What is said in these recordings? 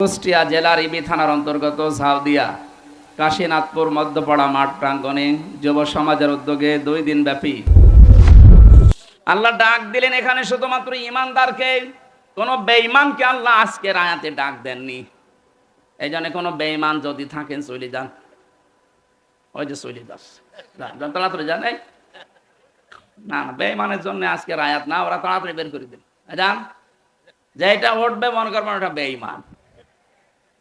কুষ্টিয়া জেলার ইবি থানার অন্তর্গত ঝাউদিয়া কাশীনাথপুর মধ্যপাড়া মাঠ প্রাঙ্গণে যুব সমাজের উদ্যোগে 2 দিন ব্যাপী আল্লাহ ডাক দিলেন। এখানে শুধুমাত্র ইমানদারকে, কোনো বেঈমানকে আল্লাহ আজকের আয়াতে ডাক দেননি। এই জন্য কোনো বেঈমান যদি থাকেন চলে যান, ওই যে চলে যান, তাড়াতাড়ি যান। এই না না, বেঈমানের জন্য আজকের আয়াত না, ওরা তাড়াতাড়ি বের করে দিন। যান, যেটা উঠবে মনে করবেন ওটা বেঈমান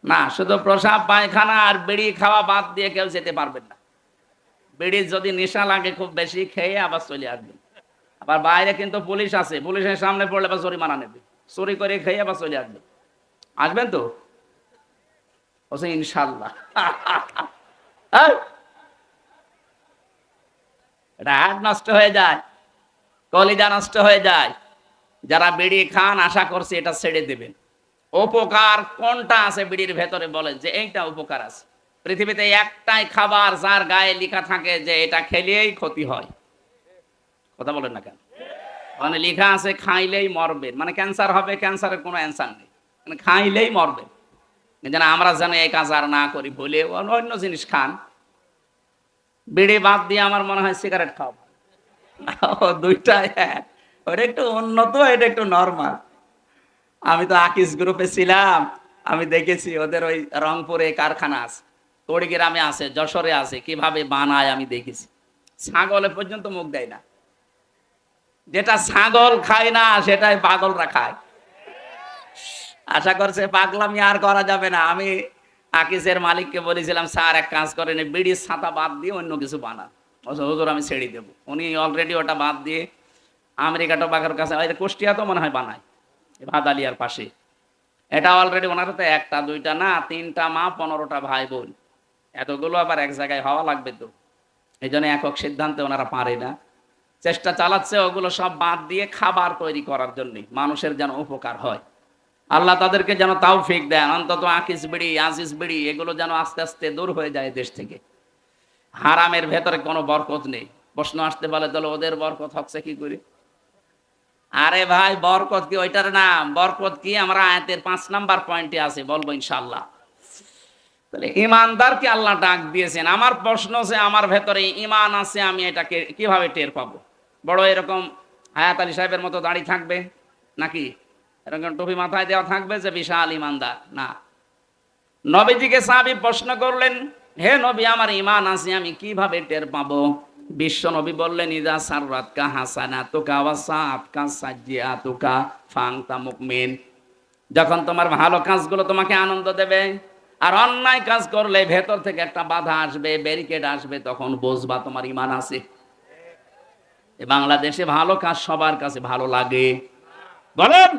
না। শুধু প্রসাব পায়খানা আর বিড়ি খাওয়া বাদ দিয়ে কেউ যেতে পারবেন না। বিড়ির যদি নেশা লাগে খুব বেশি, খেয়ে আবার চলে আসবেন। আবার বাইরে কিন্তু পুলিশ আছে, পুলিশের সামনে পড়লে আবার জরিমানা নেবে। চুরি করে খেয়ে আবার চলে আসবেন। আসবেন তো? বলছে ইনশাল্লাহ। এটা হাত নষ্ট হয়ে যায়, কলিজা নষ্ট হয়ে যায়। যারা বিড়ি খান আশা করছে এটা ছেড়ে দেবেন। উপকার কোনটা আছে বিড়ির ভেতরে বলেন যে এইটা উপকার আছে। পৃথিবীতে একটাই খাবার যার গায়ে লেখা থাকে যে এটা খেলেই ক্ষতি হয়। কথা বলেন না কেন? মানে লেখা আছে খাইলেই মরবেন, মানে ক্যান্সার হবে। ক্যান্সারের কোনো অ্যান্সার নেই, মানে খাইলেই মরবেন। যেন আমরা যেন এই কাজ আর না করি বলে অন্য জিনিস খান। বিড়ি বাদ দিয়ে আমার মনে হয় সিগারেট খাও। দুইটাই এক, ওটা একটু উন্নত, এটা একটু নরমাল। আমি তো আকিস গ্রুপে ছিলাম, আমি দেখেছি ওদের ওই রংপুরে কারখানা আছে, কুড়িগ্রামে আছে, যশোরে আছে, কিভাবে বানায় আমি দেখেছি। ছাগলে পর্যন্ত মুখ দেয় না। যেটা ছাগল খায় না সেটাই পাগলরা খায়। আশা করছে পাগলামি আর করা যাবে না। আমি আকিসের মালিককে বলেছিলাম, স্যার এক কাজ করেন, বিড়ির ছাতা বাদ দিয়ে অন্য কিছু বানান। হুজুর আমি ছেড়ে দেবো। উনি অলরেডি ওটা বাদ দিয়ে আমেরিকা টোবাকোর কাছে, কুষ্টিয়া তো মনে হয় বানায়, ভাদালিয়ার পাশে। এটা অলরেডি ওনার তো একটা দুইটা না, 3টা মা 15টা ভাই বোন, এতগুলো আবার এক জায়গায় হওয়া লাগবে তো। এই জন্য একক সিদ্ধান্তে ওনারা পারে না, চেষ্টা চালাচ্ছে ওগুলো সব বাদ দিয়ে খাবার তৈরি করার জন্য, মানুষের যেন উপকার হয়। আল্লাহ তাদেরকে যেন তৌফিক দেন। অন্তত আকিস বিড়ি, আজিজ বিড়ি এগুলো যেন আস্তে আস্তে দূর হয়ে যায় দেশ থেকে। হারামের ভেতরে কোনো বরকত নেই। প্রশ্ন আসতে পারে তাহলে ওদের বরকত হচ্ছে কি করে? আরে ভাই, বরকত কি ওইটার নাম? বরকত কি আমরা আয়াতের 5 নাম্বার পয়েন্টে আছে, বলবো ইনশাআল্লাহ। তাহলে ইমানদারকে আল্লাহ ডাক দিয়েছেন। আমার প্রশ্ন যে আমার ভেতরে ইমান আছে, আমি এটাকে কিভাবে টের পাবো? বড় এরকম হায়াত আলী সাহেবের মতো দাড়ি থাকবে নাকি এরকম টুপি মাথায় দেওয়া থাকবে যে বিশাল ইমানদার? না। নবীজিকে সাহাবী প্রশ্ন করলেন, হে নবী, আমার ইমান আছে, আমি কিভাবে টের পাবো? বিশ্ব নবী বললেন, ইজা সাররাতকা হাসানাতুকা ওয়া সাআতকা সাজ্জিআতুকা ফাআনতা মুমিন। যখন তোমার ভালো কাজগুলো তোমাকে আনন্দ দেবে, আর অন্যায় কাজ করলে ভেতর থেকে একটা বাধা আসবে, ব্যারিকেড আসবে, তখন বুঝবা তোমার ইমান আছে। বাংলাদেশে ভালো কাজ সবার কাছে ভালো লাগে? বলেন।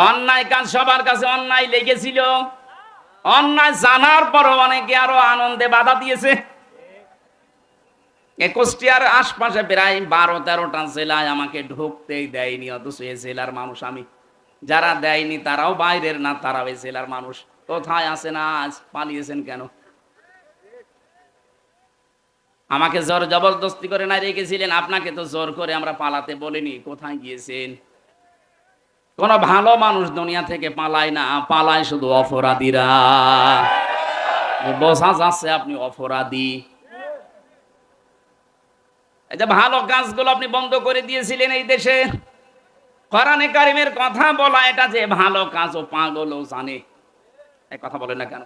অন্যায় কাজ সবার কাছে অন্যায় লেগেছিল। অন্যায় জানার পরও অনেকে আরো আনন্দে বাধা দিয়েছে। কুষ্টিয়ার আশপাশে প্রায় 12-13টা জেলায় আমাকে ঢুকতেই দেয়নি, অথচ এই জেলার মানুষ আমি। যারা দেয়নি তারাও বাইরের না, তারাও এই জেলার মানুষ। কোথায় আছেন আজ? পালিয়েছেন কেন? আমাকে জোর জবরদস্তি করে না রেখেছিলেন, আপনাকে তো জোর করে আমরা পালাতে বলিনি। কোথায় গিয়েছেন? কোন ভালো মানুষ দুনিয়া থেকে পালায় না, পালায় শুধু অপরাধীরা। বোঝা যাচ্ছে আপনি অপরাধী। এই যে ভালো কাজগুলো আপনি বন্ধ করে দিয়েছিলেন এই দেশে। কোরআনে কারিমের কথা বলা এটা যে ভালো কাজ, ও পাগলও জানে। এই কথা বলেন না কেন?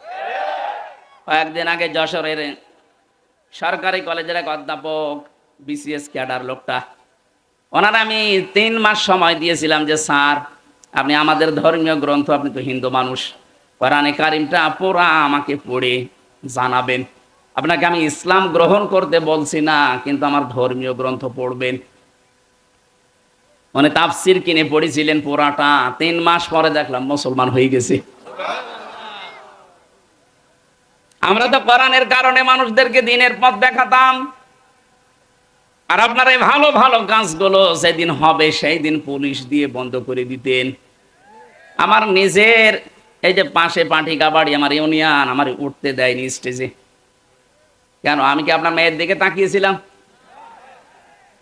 কয়েকদিন আগে যশোরের সরকারি কলেজের এক অধ্যাপক, বিসিএস ক্যাডার লোকটা, ওনার আমি 3 মাস সময় দিয়েছিলাম যে স্যার আপনি আমাদের ধর্মীয় গ্রন্থ, আপনি তো হিন্দু মানুষ, কোরআনে কারিমটা পুরা আমাকে পড়ে জানাবেন। আপনাকে আমি ইসলাম গ্রহণ করতে বলছি না, কিন্তু আমার ধর্মীয় গ্রন্থ পড়বেন। মানে তাফসির কিনে পড়েছিলেন পুরাটা। 3 মাস পরে দেখলাম মুসলমান হয়ে গেছে। আমরা তো কোরআনের কারণে মানুষদেরকে দিনের পথ দেখাতাম, আর আপনারা এই ভালো ভালো কাজগুলো যেদিন হবে সেই দিন পুলিশ দিয়ে বন্ধ করে দিতেন। আমার নিজের এই যে পাশে পাটিকা বাড়ি, আমার ইউনিয়ন, আমার উঠতে দেয়নি স্টেজে। কেন? আমি কি আপনার মেয়ের দিকে তাকিয়েছিলাম?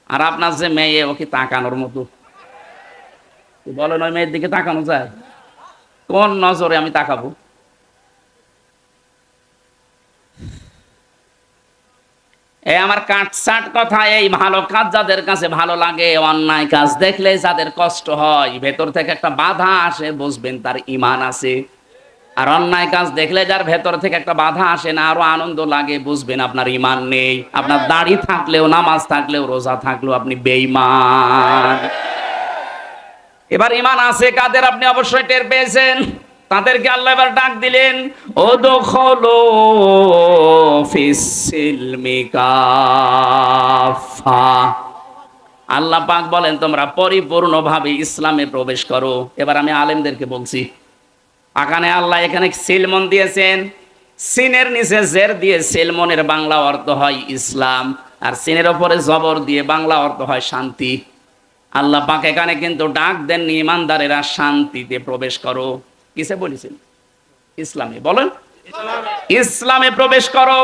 আর আপনার যে মেয়ে, ও কি তাকানোর মতো? বলেন ওই মেয়ের দিকে তাকানো যায়? কোন নজরে আমি তাকাবো? এই আমার কাটসাট কথা, এই ভালো কাজ যাদের কাছে ভালো লাগে, অন্যায় কাজ দেখলে যাদের কষ্ট হয়, ভেতর থেকে একটা বাধা আসে, বুঝবেন তার ঈমান আছে। আর অন্যায় কাজ দেখলে যার ভেতর থেকে একটা বাধা আসে না, আরো আনন্দ লাগে, বুঝবেন আপনার ঈমান নেই। আপনার দাড়ি থাকলেও, নামাজ থাকলেও, রোজা থাকলেও আপনি বেঈমান। এবার ঈমান আছে কাদের আপনি অবশ্যই টের পেয়েছেন। তাদেরকে আল্লাহ এবার ডাক দিলেন, উদখুলু ফিস-সিলমি কাফা। আল্লাহ পাক বলেন তোমরা পরিপূর্ণভাবে ইসলামে প্রবেশ করো। এবার আমি আলেমদেরকে বলছি, আকানে আল্লাহ এখানে সিলমন দিয়েছেন, সিনের নিচে জের দিয়ে সিলমনের বাংলা অর্থ হয় ইসলাম, আর সিনের ওপরে জবর দিয়ে বাংলা অর্থ হয় শান্তি। আল্লাহ পাক এখানে কিন্তু ডাক দেন ঈমানদারেরা শান্তিতে প্রবেশ করো। কিসে বলেছেন? ইসলামে। বলেন ইসলামে প্রবেশ করো।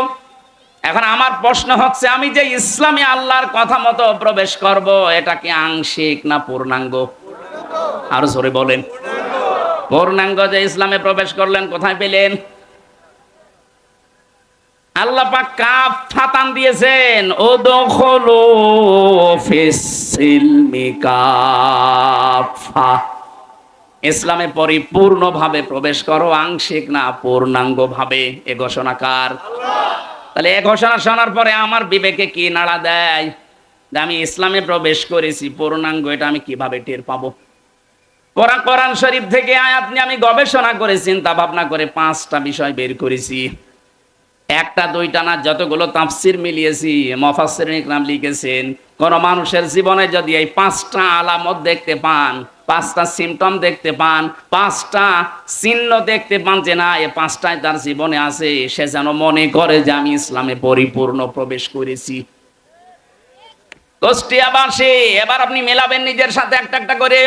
এখন আমার প্রশ্ন হচ্ছে, আমি যে ইসলামে আল্লাহর কথা মতো প্রবেশ করব, এটা কি আংশিক না পূর্ণাঙ্গ? আরো জোরে বলেন। পূর্ণাঙ্গ যে ইসলামে প্রবেশ করলেন, কোথায় পেলেন? আল্লাহ পাক কাফ ফাতান দিয়েছেন, উদখুলু ফিস-সিলমি কাফা। ইসলামে পরিপূর্ণভাবে প্রবেশ করো, আংশিক না পূর্ণাঙ্গ ভাবে। এ ঘোষণা কার? তাহলে এ ঘোষণা শোনার পরে আমার বিবেকে কি নাড়া দেয় যে আমি ইসলামে প্রবেশ করেছি পূর্ণাঙ্গ, এটা আমি কিভাবে টের পাবো? কোরআন শরীফ থেকে আয়াত নিয়ে আমি গবেষণা করে চিন্তা ভাবনা করে 5টা বিষয় বের করেছি। একটা দুইটা না, যতগুলো তাফসির মিলিয়েছি, মুফাসসিরিন ইকরাম লিখেছেন, কোন মানুষের জীবনে যদি এই 5টা আলামত দেখতে পান, 5টা সিমটম দেখতে পান, 5টা চিহ্ন দেখতে পান যে না এই 5টাই তার জীবনে আছে, সে যেন মনে করে যে আমি ইসলামে পরিপূর্ণ প্রবেশ করেছি। কুষ্টিয়াবাসী, এবার আপনি মেলাবেন নিজের সাথে একটা একটা করে।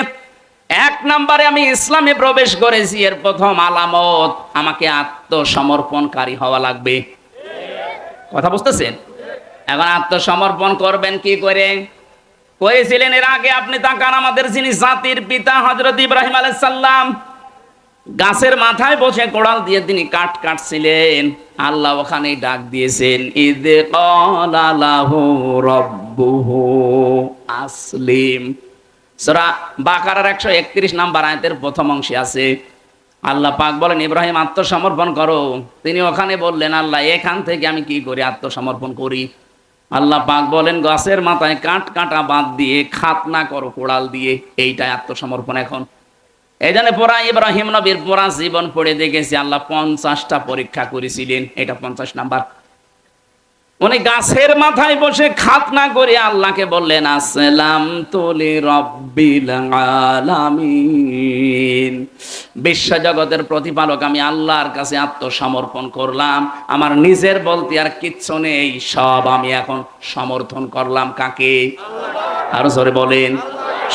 1 নম্বরে আমি ইসলামে প্রবেশ করেছি, এর প্রথম আলামত, আমাকে আত্মসমর্পণকারী হওয়া লাগবে। কথা বুঝতেছেন? এখন আত্মসমর্পণ করবেন কি করে? করেছিলেন এর আগে আপনি তাকান, আমাদের যিনি জাতির পিতা হযরত ইব্রাহিম আলাইহিস সালাম, গাছের মাথায় বসে কোড়াল দিয়ে তিনি কাঠ কাটছিলেন। আল্লাহ ওখানেই ডাক দিয়েছেন, ইয ক্বালা লাহু রাব্বুহু আসলিম। সূরা বাকারার 131 নম্বর আয়াতের প্রথম অংশে আছে, আল্লাহ পাক বলেন ইব্রাহিম আত্মসমর্পণ করো। তিনি ওখানে বললেন, আল্লাহ এখান থেকে আমি কি করে আত্মসমর্পণ করি? আল্লাহ পাক বলেন গাছের মাথায় কাঠ কাটা বাদ দিয়ে খাতনা করো কোড়াল দিয়ে, এইটাই আত্মসমর্পণ। এখন এই জন্য পুরা ইব্রাহিম নবীর পুরা জীবন পড়ে দেখেছি, আল্লাহ 50টা পরীক্ষা করেছিলেন, এটা 50 নাম্বার। উনি গাছের মাথায় বসে খাতনা করে আল্লাহকে বললেন, আসসালামতু লিরাব্বিল আলামিন, বিশ্ব জগতের প্রতিপালক আমি আল্লাহর কাছে আত্মসমর্পণ করলাম, আমার নিজের বলতে আর কিচ্ছু নেই, সব আমি এখন সমর্থন করলাম। কাকে? আরো জোরে বলেন।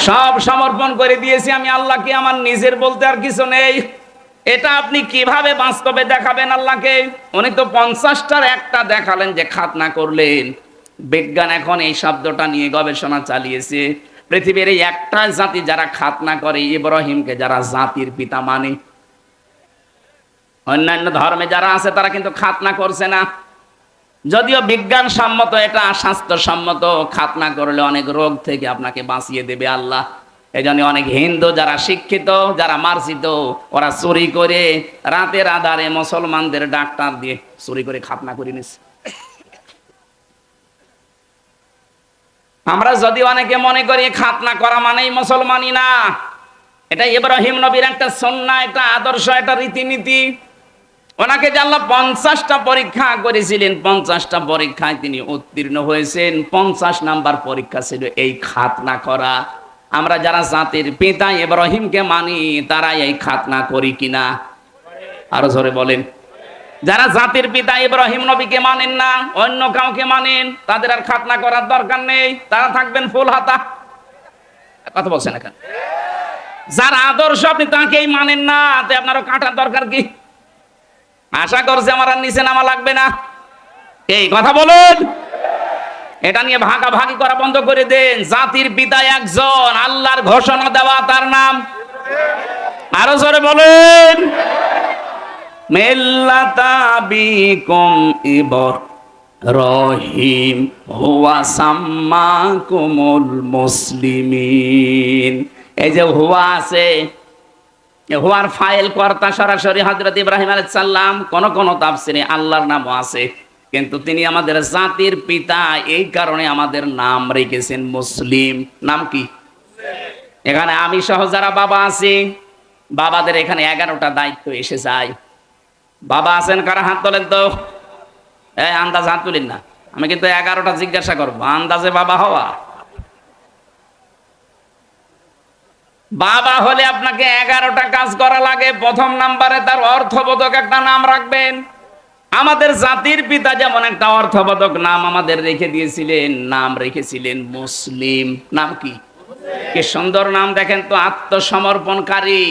সব সমর্পণ করে দিয়েছি আমি আল্লাহকে, আমার নিজের বলতে আর কিছু নেই। এটা আপনি কিভাবে বাস্তবে দেখাবেন আল্লাহকে? উনি তো 50টার একটা দেখালেন যে খাতনা করলেন। বিজ্ঞান এখন এই শব্দটা নিয়ে গবেষণা চালিয়েছে। পৃথিবীর এই একটা জাতি যারা খাতনা করে, ইব্রাহিমকে যারা জাতির পিতা মানে। অন্যান্য ধর্মে যারা আছে তারা কিন্তু খাতনা করছে না, যদিও বিজ্ঞান সম্মত, এটা স্বাস্থ্যসম্মত। খাতনা করলে অনেক রোগ থেকে আপনাকে বাঁচিয়ে দেবে আল্লাহ। এই জন্য অনেক হিন্দু যারা শিক্ষিত, যারা মার্জিত, ওরা চুরি করে রাতের আধারে মুসলমানদের ডাক্তার দিয়ে চুরি করে খাতনা করে নিচ্ছে। আমরা যদি অনেকে মনে করি খাতনা করা মানেই মুসলমানই না, এটা ইব্রাহিম নবীর একটা সুন্নাহ, একটা আদর্শ, একটা রীতিনীতি। ওনাকে যে আল্লাহ 50টা পরীক্ষা করেছিলেন, 50টা পরীক্ষায় তিনি উত্তীর্ণ হয়েছেন। 50 নাম্বার পরীক্ষা ছিল এই খাতনা করা। আমরা যারা জাতির পিতা ইব্রাহিমকে মানি, তারা এই খাতনা করি কিনা? আরো জোরে বলেন। যারা জাতির পিতা ইব্রাহিম নবীকে মানেন না, অন্য কাউকে মানেন, তাদের আর খাতনা করার দরকার নেই, তারা থাকবেন ফুল হাতা। কথা বলছেন এখন? যার আদর্শ আপনি তাকেই মানেন না, তো আপনারও কাটার দরকার কি? আশা করছে আমার আর নিচে নামা লাগবে না। এই কথা বলুন। এটা নিয়ে ভাগাভাগি করা বন্ধ করে দেন। জাতির পিতা একজন, আল্লাহর ঘোষণা দেওয়া, তার নাম। আরো জোরে বলুন। মিল্লাতা বিকুম রহিম হুয়া সাম্মাকুমুল মুসলিমিন। এই যে হুয়া আছে, হুয়ার ফাইল কর্তা সরাসরি হযরত ইব্রাহিম আলাইহিস সালাম। কোন কোন তাফসিরে আল্লাহর নামও আছে, কিন্তু তিনি আমাদের জাতির পিতা, এই কারণে আমাদের নাম রেখেছেন মুসলিম। নাম কি? এখানে আমি সহ যারা বাবা আছি, বাবাদের এখানে 11টা দায়িত্ব এসে যায়। বাবা আছেন কারা? হাত তোলেন তো। আন্দাজ হাত তুলেন না, আমি কিন্তু 11টা জিজ্ঞাসা করবো। আন্দাজে বাবা হওয়া, বাবা হলে আপনাকে 11টা কাজ করা লাগে। প্রথম নাম্বারে তার অর্থবোধক একটা নাম রাখবেন। আমাদের জাতির পিতা যেমন একটা অর্থবোধক নাম আমাদের রেখে দিয়েছিলেন, নাম রেখেছিলেন মুসলিম। নাম কি? কি সুন্দর নাম দেখেন তো, আত্মসমর্পণকারী।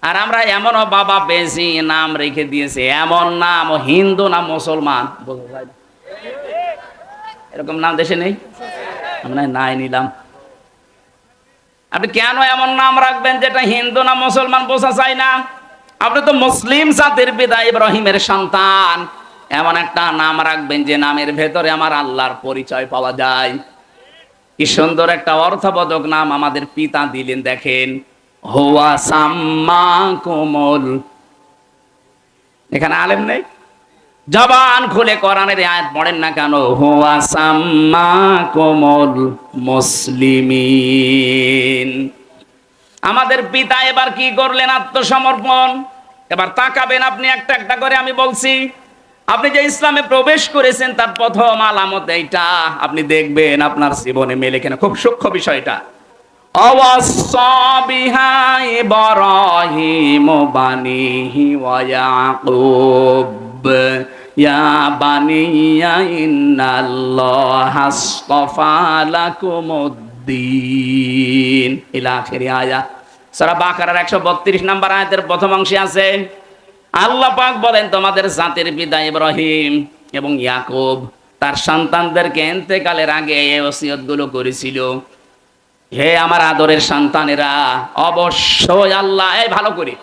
আর আমরা এমনও বাবা পেয়েছি, নাম রেখে দিয়েছে এমন নাম, হিন্দু না মুসলমান বোঝা যায় না। এরকম নাম দেশে নেই, আমরা নাই নিলাম। আপনি কেন এমন নাম রাখবেন যেটা হিন্দু না মুসলমান বোঝা যায় না? আপনি তো মুসলিম জাতির পিতা ইব্রাহিমের সন্তান, এমন একটা নাম রাখবেন যে নামের ভেতরে আমার আল্লাহর পরিচয় পাওয়া যায়। কি সুন্দর একটা অর্থবোধক নাম আমাদের পিতা দিলেন। দেখেন, হুয়া সাম্মাকুমুল, এখানে আলেম নেই, জবান খুলে কোরআনের আয়াত পড়েন না কেন? হুয়া সাম্মাকুমুল মুসলিমিন। আমাদের পিতা এবার কি করলেন? আত্মসমর্পণ। এবার তাকাবেন আপনি একটা একটা করে, আমি বলছি। আপনি যে ইসলামে প্রবেশ করেছেন তার প্রথম আলামত এইটা, আপনি দেখবেন আপনার জীবনে মেলে কিনা। খুব সূক্ষ্ম বিষয়টা। আওয়াসা বিহা ইব্রাহিম বানিহি ওয়া ইয়াকুব ইয়া বানিয়া ইন্নাল্লাহা আসতাফা লাকুমুদ্দিন ইলা আখির আয়াত। সূরা বাকারার 132 নম্বর আয়াতের প্রথম অংশে আছে, আল্লাহ পাক বলেন তোমাদের জাতির পিতা ইব্রাহিম এবং ইয়াকুব তার সন্তানদেরকে ইন্তেকালের আগে এই ওসিয়তগুলো করেছিল। হে আমার আদরের সন্তানেরা, অবশ্যই আল্লাহ, এই ভালো করে,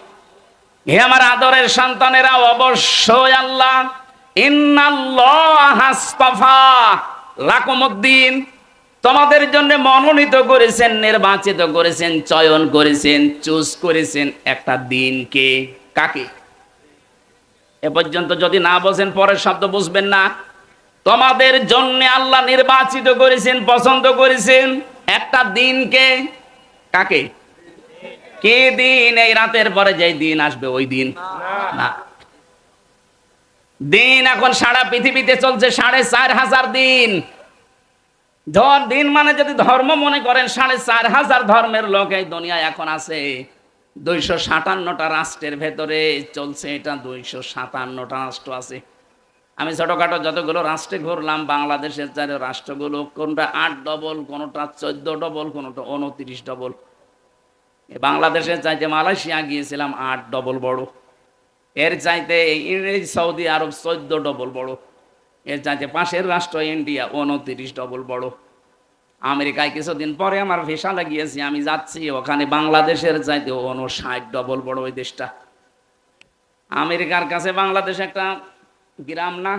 হে আমার আদরের সন্তানেরা, অবশ্যই আল্লাহ ইন্নাল্লাহা আসতাফা লাকুমুদ্দিন, তোমাদের জন্য মনোনীত করেছেন, নির্বাচিত করেছেন, চয়ন করেছেন, চুজ করেছেন একটা দিনকে। কাকে? এ পর্যন্ত যদি না বোঝেন পরের শব্দ বুঝবেন না। তোমাদের জন্য আল্লাহ নির্বাচিত করেছেন, পছন্দ করেছেন একটা দিনকে। কাকে? কি দিন? এই রাতের পরে যে দিন আসবে ওই দিন না। দিন এখন সারা পৃথিবীতে চলছে 4,500 দিন। দিন মানে যদি ধর্ম মনে করেন, 4,500 ধর্মের লোক এই দুনিয়ায় এখন আছে। 257টা রাষ্ট্রের ভেতরে চলছে এটা। 257টা রাষ্ট্র আছে। আমি ছোটখাটো যতগুলো রাষ্ট্রে ঘুরলাম, বাংলাদেশের চার রাষ্ট্রগুলো, কোনটা 8 ডবল, কোনটা 14 ডবল, কোনটা 29 ডবল। বাংলাদেশের চাইতে মালয়েশিয়া গিয়েছিলাম 8 ডবল বড়। এর চাইতে ইংরেজ সৌদি আরব 14 ডবল বড়। এর চাইতে পাশের রাষ্ট্র ইন্ডিয়া 29 ডবল বড়। আমেরিকায় কিছুদিন পরে আমার ভিসা লাগিয়েছি, আমি যাচ্ছি ওখানে, বাংলাদেশের চাইতে 59 ডবল বড় ওই দেশটা। আমেরিকার কাছে বাংলাদেশ একটা গ্রাম না,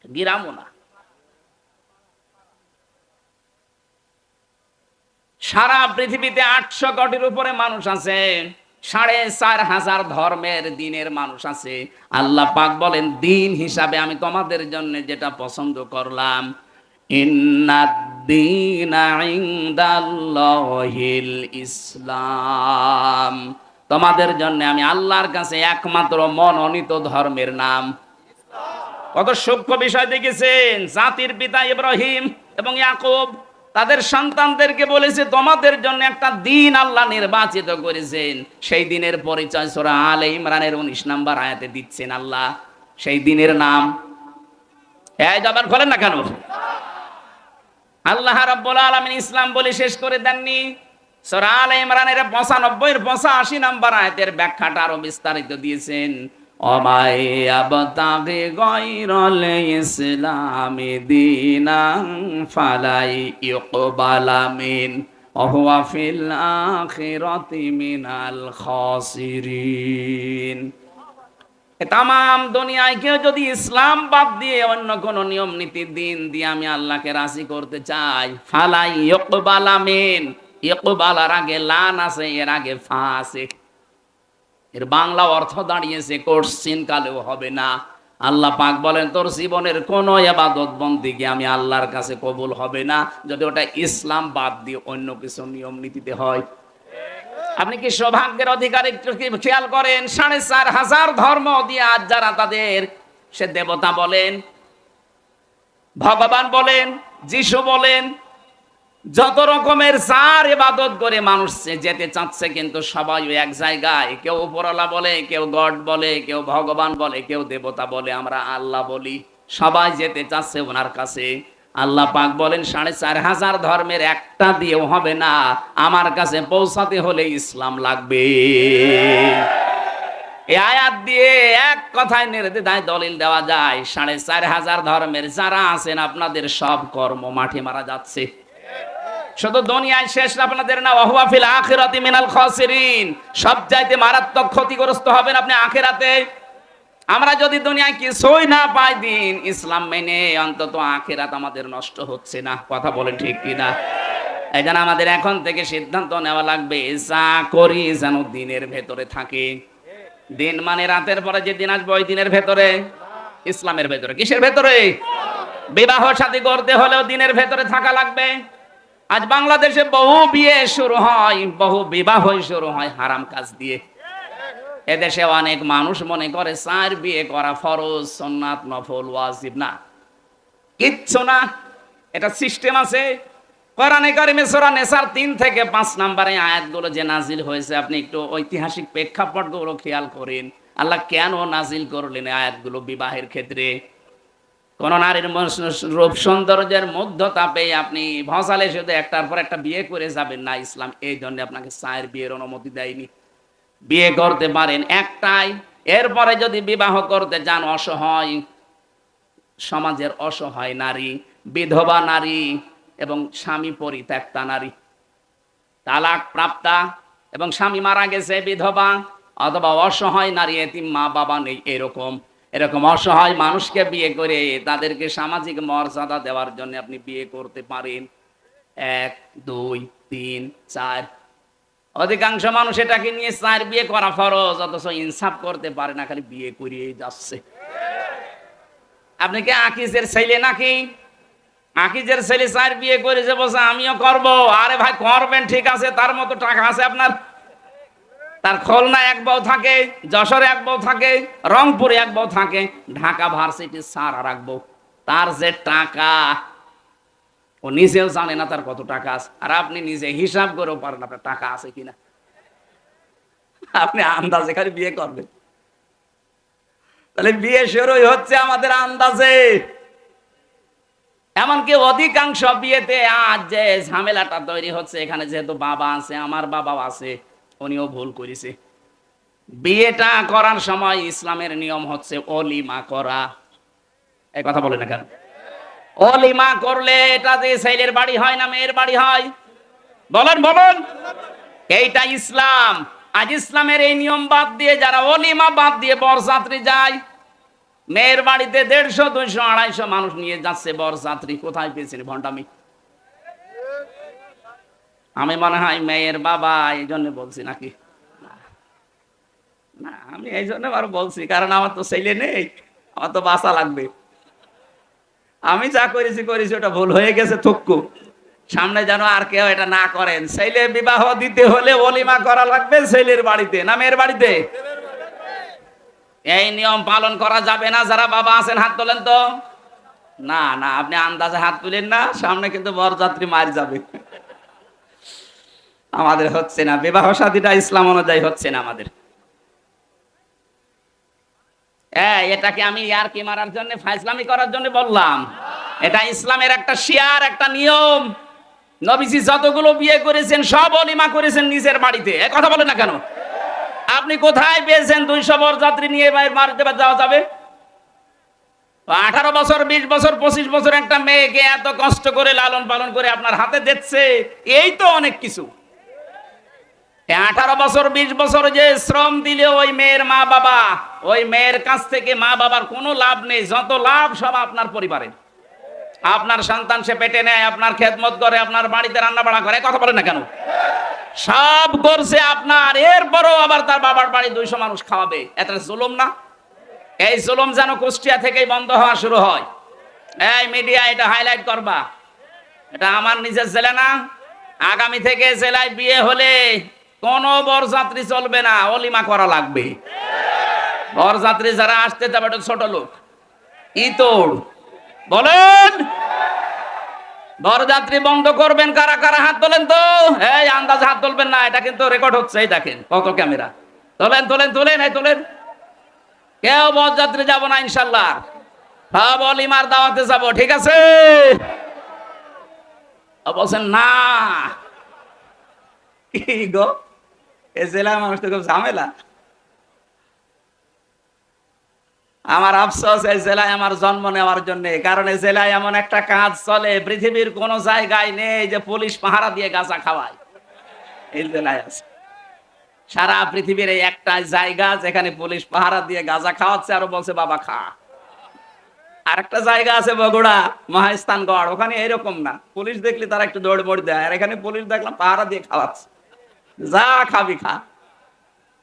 গ্রামও না। সারা পৃথিবীতে 800 কোটির উপরে মানুষ আছে, 4,500 ধর্মের দিনের মানুষ আছে। আল্লাহ পাক বলেন দিন হিসাবে আমি তোমাদের জন্য যেটা পছন্দ করলাম, ইন্নাদ-দীনা ইনদাল্লাহিল ইসলাম, তোমাদের জন্য আমি আল্লাহর কাছে একমাত্র মনোনীত ধর্মের নাম। কত সূক্ষ্ম বিষয় দেখেছেন। জাতির পিতা ইব্রাহিম এবং ইয়াকুব তাদের সন্তানদেরকে বলেছে তোমাদের জন্য একটা দিন আল্লাহ নির্বাচিত করেছেন। সেই দিনের পরিচয় সূরা আলে ইমরানের 19 নম্বর আয়াতে দিচ্ছেন আল্লাহ। সেই দিনের নাম, এই জবান খোলেন না কেন? আল্লাহ রাব্বুল আলামিন ইসলাম বলে শেষ করে দেননি। সূরা আলে ইমরানের 95 এর 85 নম্বর আয়াতের ব্যাখ্যাটা আরো বিস্তারিত দিয়েছেন। ওমাই আবতাগি গায়রাল ইসলামি দীনান ফালাই ইউকবালা মিন ওয়া হুয়া ফিল আখিরাতি মিনাল খাসিরিন। তামাম দুনিয়ায় কেউ যদি ইসলাম বাদ দিয়ে অন্য কোন নিয়ম নীতি দিন দিয়ে আমি আল্লাহকে রাজি করতে চাই, ফালাই ইকবালা মিন, ইকবালার আগে লান আছে, এর আগে ফা আছে। এর বাংলা অর্থ দাঁড়িয়েছে কোশ্চিন কালেও হবে না। আল্লাহ পাক বলেন তোর জীবনের কোন ইবাদত বন্দেগী আমি আল্লাহর কাছে কবুল হবে না যদি ওটা ইসলাম বাদ দিয়ে অন্য কিছু নিয়ম নীতিতে হয়। আপনি কি সৌভাগ্যের অধিকারী খেয়াল করেন, ৪৫০০ ধর্ম দিয়ে আজ যারা তাদের সে দেবতা বলেন, ভগবান বলেন, যিশু বলেন, যত রকমের যার ইবাদত করে মানুষ যেতে চাচ্ছে, কিন্তু সবাই এক জায়গায়। কেউ উপরওয়ালা বলে, কেউ গড বলে, কেউ ভগবান বলে, কেউ দেবতা বলে, আমরা আল্লাহ বলি। সবাই যেতে চাচ্ছে ওনার কাছে। আল্লাহ পাক বলেন ৪৫০০ ধর্মের একটা দিয়েও হবে না, আমার কাছে পৌঁছাতে হলে ইসলাম লাগবে। এই আয়াত দিয়ে এক কথায় নির্দ্বিধায় দলিল দেওয়া যায় ৪৫০০ ধর্মের যারা আছেন আপনাদের সব কর্ম মাঠে মারা যাচ্ছে। শুধু দুনিয়ায় শেষ আপনাদের না, ওয়া হুয়া ফিল আখিরাতি মিনাল খাসিরিন, সবচাইতে মারাত্মক ক্ষতিগ্রস্ত হবেন আপনি আখিরাতে। আমরা যদি দুনিয়ায় কিছুই না পাই দিন ইসলাম মেনে, অন্তত আখিরাত আমাদের নষ্ট হচ্ছে না। কথা বলেন ঠিক কিনা? এই জন্য আমাদের এখন থেকে সিদ্ধান্ত নেওয়া লাগবে, যা করি যেন দিনের ভেতরে থাকে। দিন মানে রাতের পরে যে দিন আসবে ওই দিনের ভেতরে, ইসলামের ভেতরে। কিসের ভেতরে? বিবাহ শাদী করতে হলেও দিনের ভেতরে থাকা লাগবে। আজ বাংলাদেশে বহু বিয়ে শুরু হয়, বহু বিবাহ শুরু হয় হারাম কাজ দিয়ে। এদেশে অনেক মানুষ মনে করে ৪ বিয়ে করা ফরজ, সুন্নাত, নফল, ওয়াজিব। না, কিচ্ছু না। এটা সিস্টেম আছে। কোরআনে কারিমে সূরা নিসার ৩ থেকে ৫ নম্বরে আয়াতগুলো যে নাজিল হয়েছে, আপনি একটু ঐতিহাসিক প্রেক্ষাপটগুলো খেয়াল করেন। আল্লাহ কেন নাজিল করলেন আয়াতগুলো বিবাহের ক্ষেত্রে? কোন নারীর রূপ সৌন্দর্যের মধ্যতা পেয়ে আপনি ভসালে শুধু একটার পর একটা বিয়ে করে যাবেন না। ইসলাম এই জন্য আপনাকে ৪ বিয়ের অনুমতি দেয়নি। বিয়ে করতে পারেন একটাই, এরপরে যদি বিবাহ করতে যান অসহায় সমাজের অসহায় নারী, বিধবা নারী এবং স্বামী পরিত্যক্তা নারী, তালাক প্রাপ্তা এবং স্বামী মারা গেছে বিধবা, অথবা অসহায় নারী, এতিম মা বাবা নেই, এরকম অসহায় মানুষকে বিয়ে করে তাদেরকে সামাজিক মর্যাদা দেওয়ার জন্য আপনি বিয়ে করতে পারেন। ১, ২, ৩, ৪। অধিকাংশ মানুষ এটাকে নিয়ে ৪ বিয়ে করা ফরজ, অথচ ইনসাফ করতে পারে না, খালি বিয়ে করিয়ে যাচ্ছে। আপনি কি আকিজের ছেলে নাকি? আকিজের ছেলে ৪ বিয়ে করেছে, বলছে আমিও করব। আরে ভাই করবেন, ঠিক আছে, তার মতো টাকা আছে আপনার? তার খুলনা এক বউ থাকে, যশোরে এক বউ থাকে, রংপুরে এক বউ থাকে, ঢাকা ভার্সিটি স্যার আর এক বউ। তার যে টাকা ও নিজেও জানে না তার কত টাকা আছে, আর আপনি নিজে হিসাব করেও পারেন আপনার টাকা আছে কিনা। আপনি আন্দাজে খালি বিয়ে করবেন। তাহলে বিয়ে শুরুই হচ্ছে আমাদের আন্দাজে। এমনকি অধিকাংশ বিয়েতে আজ যে ঝামেলাটা তৈরি হচ্ছে, এখানে যেহেতু বাবা আছে, আমার বাবাও আছে, উনিও ভুল করেছে। বিয়েটা করার সময় ইসলামের নিয়ম হচ্ছে অলিমা করা। এই কথা বলে না কেন? অলিমা করলে এটা যে ছেলের বাড়ি হয় না মেয়ের বাড়ি হয়? বলেন বলেন, এইটা ইসলাম। আজ ইসলামের এই নিয়ম বাদ দিয়ে যারা অলিমা বাদ দিয়ে বরযাত্রী যায়, মেয়ের বাড়িতে ১৫০, ২০০, ২৫০ মানুষ নিয়ে যাচ্ছে বরযাত্রী। কোথায় পেয়েছেন ভণ্ডামি? আমি মনে হয় মেয়ের বাবা এই জন্য বলছি নাকি? না, আমি এই জন্য আরো বলছি কারণ আমার তো ছেলে নেই, আমার তো বাঁচা লাগবে। আমি যা করেছি ওটা ভুল হয়ে গেছে, থুক্কু। সামনে যেন আর কেউ এটা না করেন। ছেলে বিবাহ দিতে হলে অলিমা করা লাগবে ছেলের বাড়িতে না মেয়ের বাড়িতে? এই নিয়ম পালন করা যাবে না। যারা বাবা আছেন হাত তোলেন তো। না না, আপনি আন্দাজে হাত তুলেন না, সামনে কিন্তু বরযাত্রী মার যাবে। আমাদের হচ্ছে না, বিবাহ শাদীটা ইসলাম অনুযায়ী হচ্ছে না আমাদের। এটাকে আমি আর কি মারার জন্য, ফাইজলামি করার জন্য বললাম? এটা ইসলামের একটা শিয়ার, একটা নিয়ম। নবীজি যতগুলো বিয়ে করেছেন সব অলিমা করেছেন নিজের বাড়িতে। এ কথা বলে না কেন? আপনি কোথায় পেয়েছেন ২০০ বরযাত্রী নিয়ে মারতে যাওয়া যাবে? ১৮ বছর, ২০ বছর, ২৫ বছর একটা মেয়েকে এত কষ্ট করে লালন পালন করে আপনার হাতে দিচ্ছে, এই তো অনেক কিছু। 18 বছর 20 বছর যে শ্রম দিলে ওই মেয়ের মা বাবা, ওই মেয়ের কাছ থেকে মা বাবার কোনো লাভ নেই। যত লাভ সব আপনার পরিবারের। আপনার সন্তান সে পেটে নেয়, আপনার খেদমত করে, আপনার বাড়িতে রান্না বাড়া করে, কথা বলেন না কেন? সব করছে আপনার, এরপরও আবার তার বাবার বাড়ি 200 মানুষ খাওয়াবে। এটা জুলুম না? এই জুলুম যেন কুষ্টিয়া থেকেই বন্ধ হওয়া শুরু হয়। এই মিডিয়া এটা হাইলাইট করবা, এটা আমার নিজের জেলা না। আগামী থেকে জেলায় বিয়ে হলে কোনো বরযাত্রী চলবে না, অলিমা করা লাগবে। বরযাত্রী যারা আসতে যাবে ছোট লোক, ইতর বলেন। বরযাত্রী বন্ধ করবেন কারা কারা? হাত তোলেন তো। এই আন্দাজ হাত তুলবেন না, এটা কিন্তু রেকর্ড হচ্ছে। এই দেখেন কত ক্যামেরা। তোলেন তোলেন তোলেন, এই তোলেন। কেউ বরযাত্রী যাব না ইনশাল্লাহ, সব অলিমার দাওয়াতে যাব, ঠিক আছে? বলছেন না, কি গো, এ জেলার মানুষ তো খুব ঝামেলা। আমার আফসোস, এই জেলায় আমার জন্ম নেওয়ার জন্য। কারণ এই জেলায় এমন একটা কাজ চলে পৃথিবীর কোন জায়গায় নেই যে পুলিশ পাহারা দিয়ে গাঁজা খাওয়ায়। এই জেলায় আছে। সারা পৃথিবীর এই একটা জায়গা যেখানে পুলিশ পাহারা দিয়ে গাঁজা খাওয়াচ্ছে, আরো বলছে বাবা খা। আর একটা জায়গা আছে বগুড়া মহাস্থানগড়, ওখানে এরকম না, পুলিশ দেখলে তারা একটু দৌড় মোড় দেয়। আর এখানে পুলিশ দেখলাম পাহারা দিয়ে খাওয়াচ্ছে, যা খাবি খা।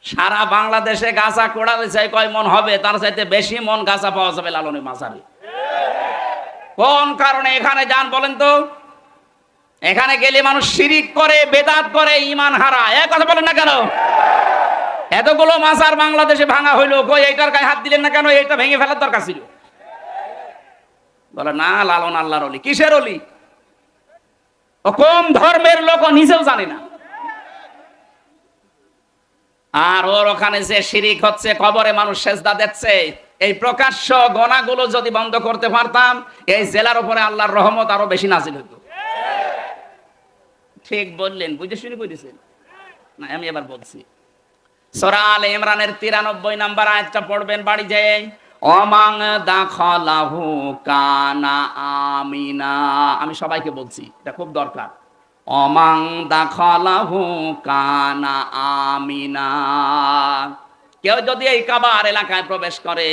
সারা বাংলাদেশে গাঁজা কোড়ালে চাই কয় মন হবে, তার চাইতে বেশি মন গাঁজা পাওয়া যাবে লালনে মাঝারে। কোন কারণে এখানে যান বলেন তো? এখানে গেলে মানুষ শিরিক করে, বেদাত করে, ঈমান হারায়। এক কথা বলেন না কেন? এতগুলো মাজার বাংলাদেশে ভাঙা হইলো, কই এইটার গায়ে হাত দিলেন না কেন? এইটা ভেঙে ফেলার দরকার ছিল। বলে না, লালন আল্লাহর অলি। কিসের অলি? ও কোন ধর্মের লোক ও নিজেও জানে না। আর ওর ওখানে যে শিরিক হচ্ছে, কবরে মানুষ সেজদা দিচ্ছে, এই প্রকাশ্য গনাগুলো যদি বন্ধ করতে পারতাম, এই জেলার উপরে আল্লাহর রহমত আরো বেশি নাজিল হতো। ঠিক বললেন, বুঝে শুনে বুঝেছেন না? আমি এবার বলছি, সূরা আলে ইমরানের 93 নম্বর আয়াতটা পড়বেন বাড়ি যেয়ে। অমাং দাখালাহু কানা আমিনা। আমি সবাইকে বলছি, এটা খুব দরকার। অমাং দাখালাহু কানা আমিনা। কেউ যদি এই কাবার এলাকায় প্রবেশ করে,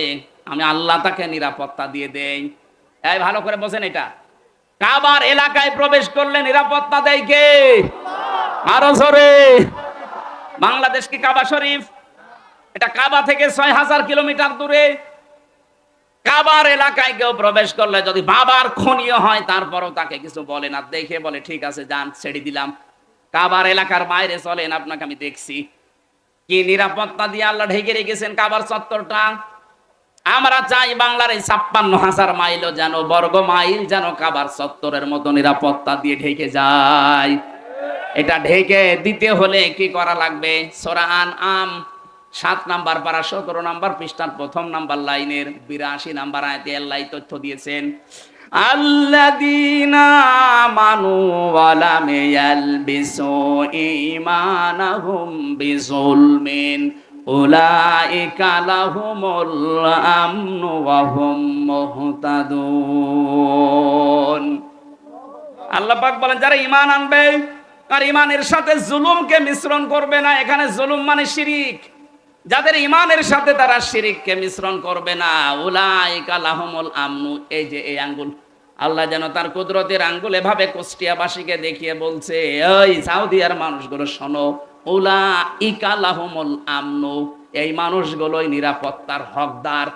আমি আল্লাহ তাকে নিরাপত্তা দিয়ে দেই। এই ভালো করে বোঝেন, এটা কাবার এলাকায় প্রবেশ করলে নিরাপত্তা দেয় কে? আরো জোরে। বাংলাদেশ কি কাবা শরীফ? এটা কাবা থেকে 6000 কিলোমিটার দূরে। কাবার এলাকায় কেউ প্রবেশ করলে যদি বাবার খনিও হয়, তারপরও তাকে কিছু বলে না, দেখে বলে ঠিক আছে যান, ছেড়ে দিলাম। কাবার এলাকার বাইরে চলেন, আপনাকে আমি দেখছি। কি নিরাপত্তা দিয়ে আল্লাহ ঢেকে রেখেছেন কাবার চত্বরটা। আমরা চাই বাংলার এই 56,000 মাইলও যেন, বর্গ মাইল যেন কাবার চত্বরের মতো নিরাপত্তা দিয়ে ঢেকে যায়। এটা ঢেকে দিতে হলে কি করা লাগবে? সূরা আনআম 7 নাম্বার পারা 17 নাম্বার পৃষ্ঠার 1ম নাম্বার লাইনের 82 নাম্বার আয়াতে আল্লাহ তথ্য দিয়েছেন, আল্লাযীনা আমানু ওয়া লাম ইয়ালবিসু ঈমানাহুম বিযুলমিন উলাইকা লাহুমুল আমনু ওয়া হুম মুহতাদুন। আল্লাহ পাক বলেন, যারা ঈমান আনবে আর ঈমানের সাথে জুলুমকে মিশ্রণ করবে না। এখানে জুলুম মানে শিরিক। যাদের ঈমানের সাথে তারা শিরিককে মিশ্রণ করবে না, উলাইকা লাহুমুল আমনু। এই যে এই আঙ্গুল, আল্লাহ যেন তার কুদরতের আঙ্গুল এভাবে কুষ্টিয়াবাসীকে দেখিয়ে বলছে, ওই সাউদিয়ার মানুষগুলো শোনো, উলাইকা লাহুমুল আমনু, এই মানুষগুলোই নিরাপত্তার হকদার।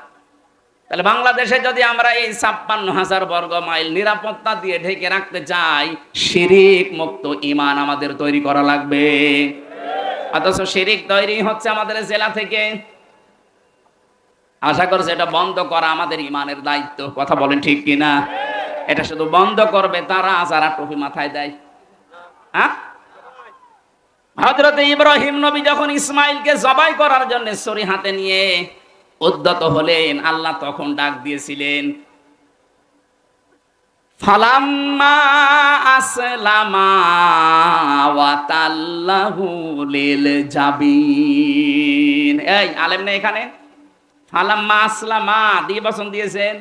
তাহলে বাংলাদেশে যদি আমরা এই 56,000 বর্গ মাইল নিরাপত্তা দিয়ে ঢেকে রাখতে চাই, শিরিক মুক্ত ঈমান আমাদের তৈরি করা লাগবে। অথচ শিরিক তৈরি হচ্ছে আমাদের জেলা থেকে। আশা করছি এটা বন্ধ করা আমাদের ঈমানের দায়িত্ব। কথা বলেন ঠিক কিনা? এটা শুধু বন্ধ করবে তারা যারা টুপি মাথায় দেয়। হ্যাঁ, হযরত ইব্রাহিম নবী যখন ইসমাইলকে জবাই করার জন্য ছুরি হাতে নিয়ে উদ্যত হলেন, আল্লাহ তখন ডাক দিয়েছিলেন, ফালাম্মা আসলামা ওয়া তাল্লাহু লিল জাবিন। এই আলেম না এখানে? ফালাম্মা আসলামা দিয়ে বচন দিয়েছেন।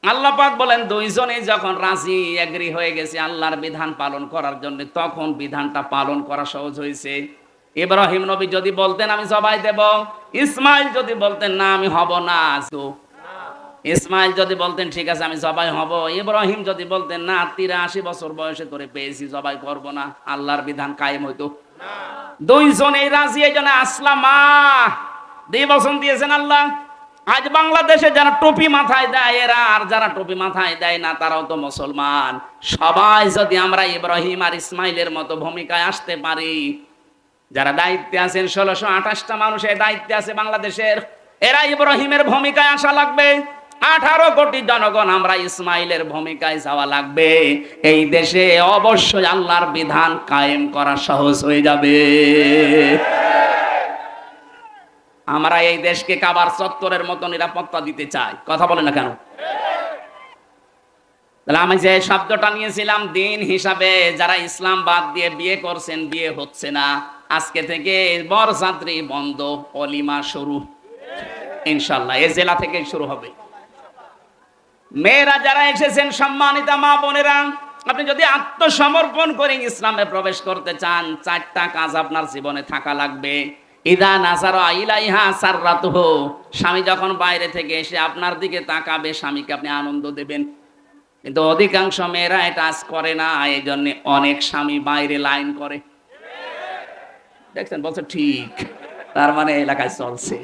আল্লাহ পাক বলেন, দুইজনে যখন রাজি এগ্রি হয়ে গেছে আল্লাহর বিধান পালন করার জন্য, তখন বিধানটা পালন করা সহজ হয়েছে। ইব্রাহিম নবী যদি বলতেন আমি জবাই দেব, ইসমাইল যদি বলতেন না আমি হব না, তো ইসমাইল যদি বলতেন ঠিক আছে আমি জবাই হব, ইব্রাহিম যদি বলতেন না 83 বছর বয়সে তোরে পেয়েছি জবাই করব না, আল্লাহর বিধান কায়েম হইতো? দুইজনেই রাজি, এই জন্য আসলামা, 2 বছর দিয়েছেন আল্লাহ। আজ বাংলাদেশে যারা টুপি মাথায় দেয় এরা, আর যারা টুপি মাথায় দেয় না তারাও তো মুসলমান। সবাই যদি আমরা ইব্রাহিম আর ইসমাইলের মতো ভূমিকায় আসতে পারি, যারা দায়িত্বে আছেন 1628টা মানুষের দায়িত্বে আছে বাংলাদেশের, এরা ইব্রাহিমের ভূমিকায় আসা লাগবে। 18 কোটি জনগণ আমরা ইসমাইলের ভূমিকায় যাওয়া লাগবে। এই দেশে অবশ্যই আল্লাহর বিধান কায়েম করা সহজ হয়ে যাবে। আমরা এই দেশকে কাবার চত্বরের মতো নিরাপত্তা দিতে চাই, কথা বলে না কেন? তাহলে আমি যে শব্দটা নিয়েছিলাম দিন হিসাবে, যারা ইসলাম বাদ দিয়ে বিয়ে করছেন বিয়ে হচ্ছে না, আজকে থেকে বরযাত্রী বন্ধ, অলিমা শুরু ইনশাআল্লাহ, এই জেলা থেকে শুরু হবে। মেয়েরা যারা এসেছেন, সম্মানিতা মা বোনেরা, আপনি যদি আত্মসমর্পণ করে ইসলামে প্রবেশ করতে চান, 4টা কাজ আপনার জীবনে থাকা লাগবে। ইদা নাজারা ইলাইহা সাররাতুহু, স্বামী যখন বাইরে থেকে এসে আপনার দিকে তাকাবে, স্বামীকে আপনি আনন্দ দেবেন। কিন্তু অধিকাংশ মেয়েরা এটা আজ করে না, এই জন্য অনেক স্বামী বাইরে লাইন করে। দেখছেন, বলছে ঠিক, তার মানে এলাকায় চলছে।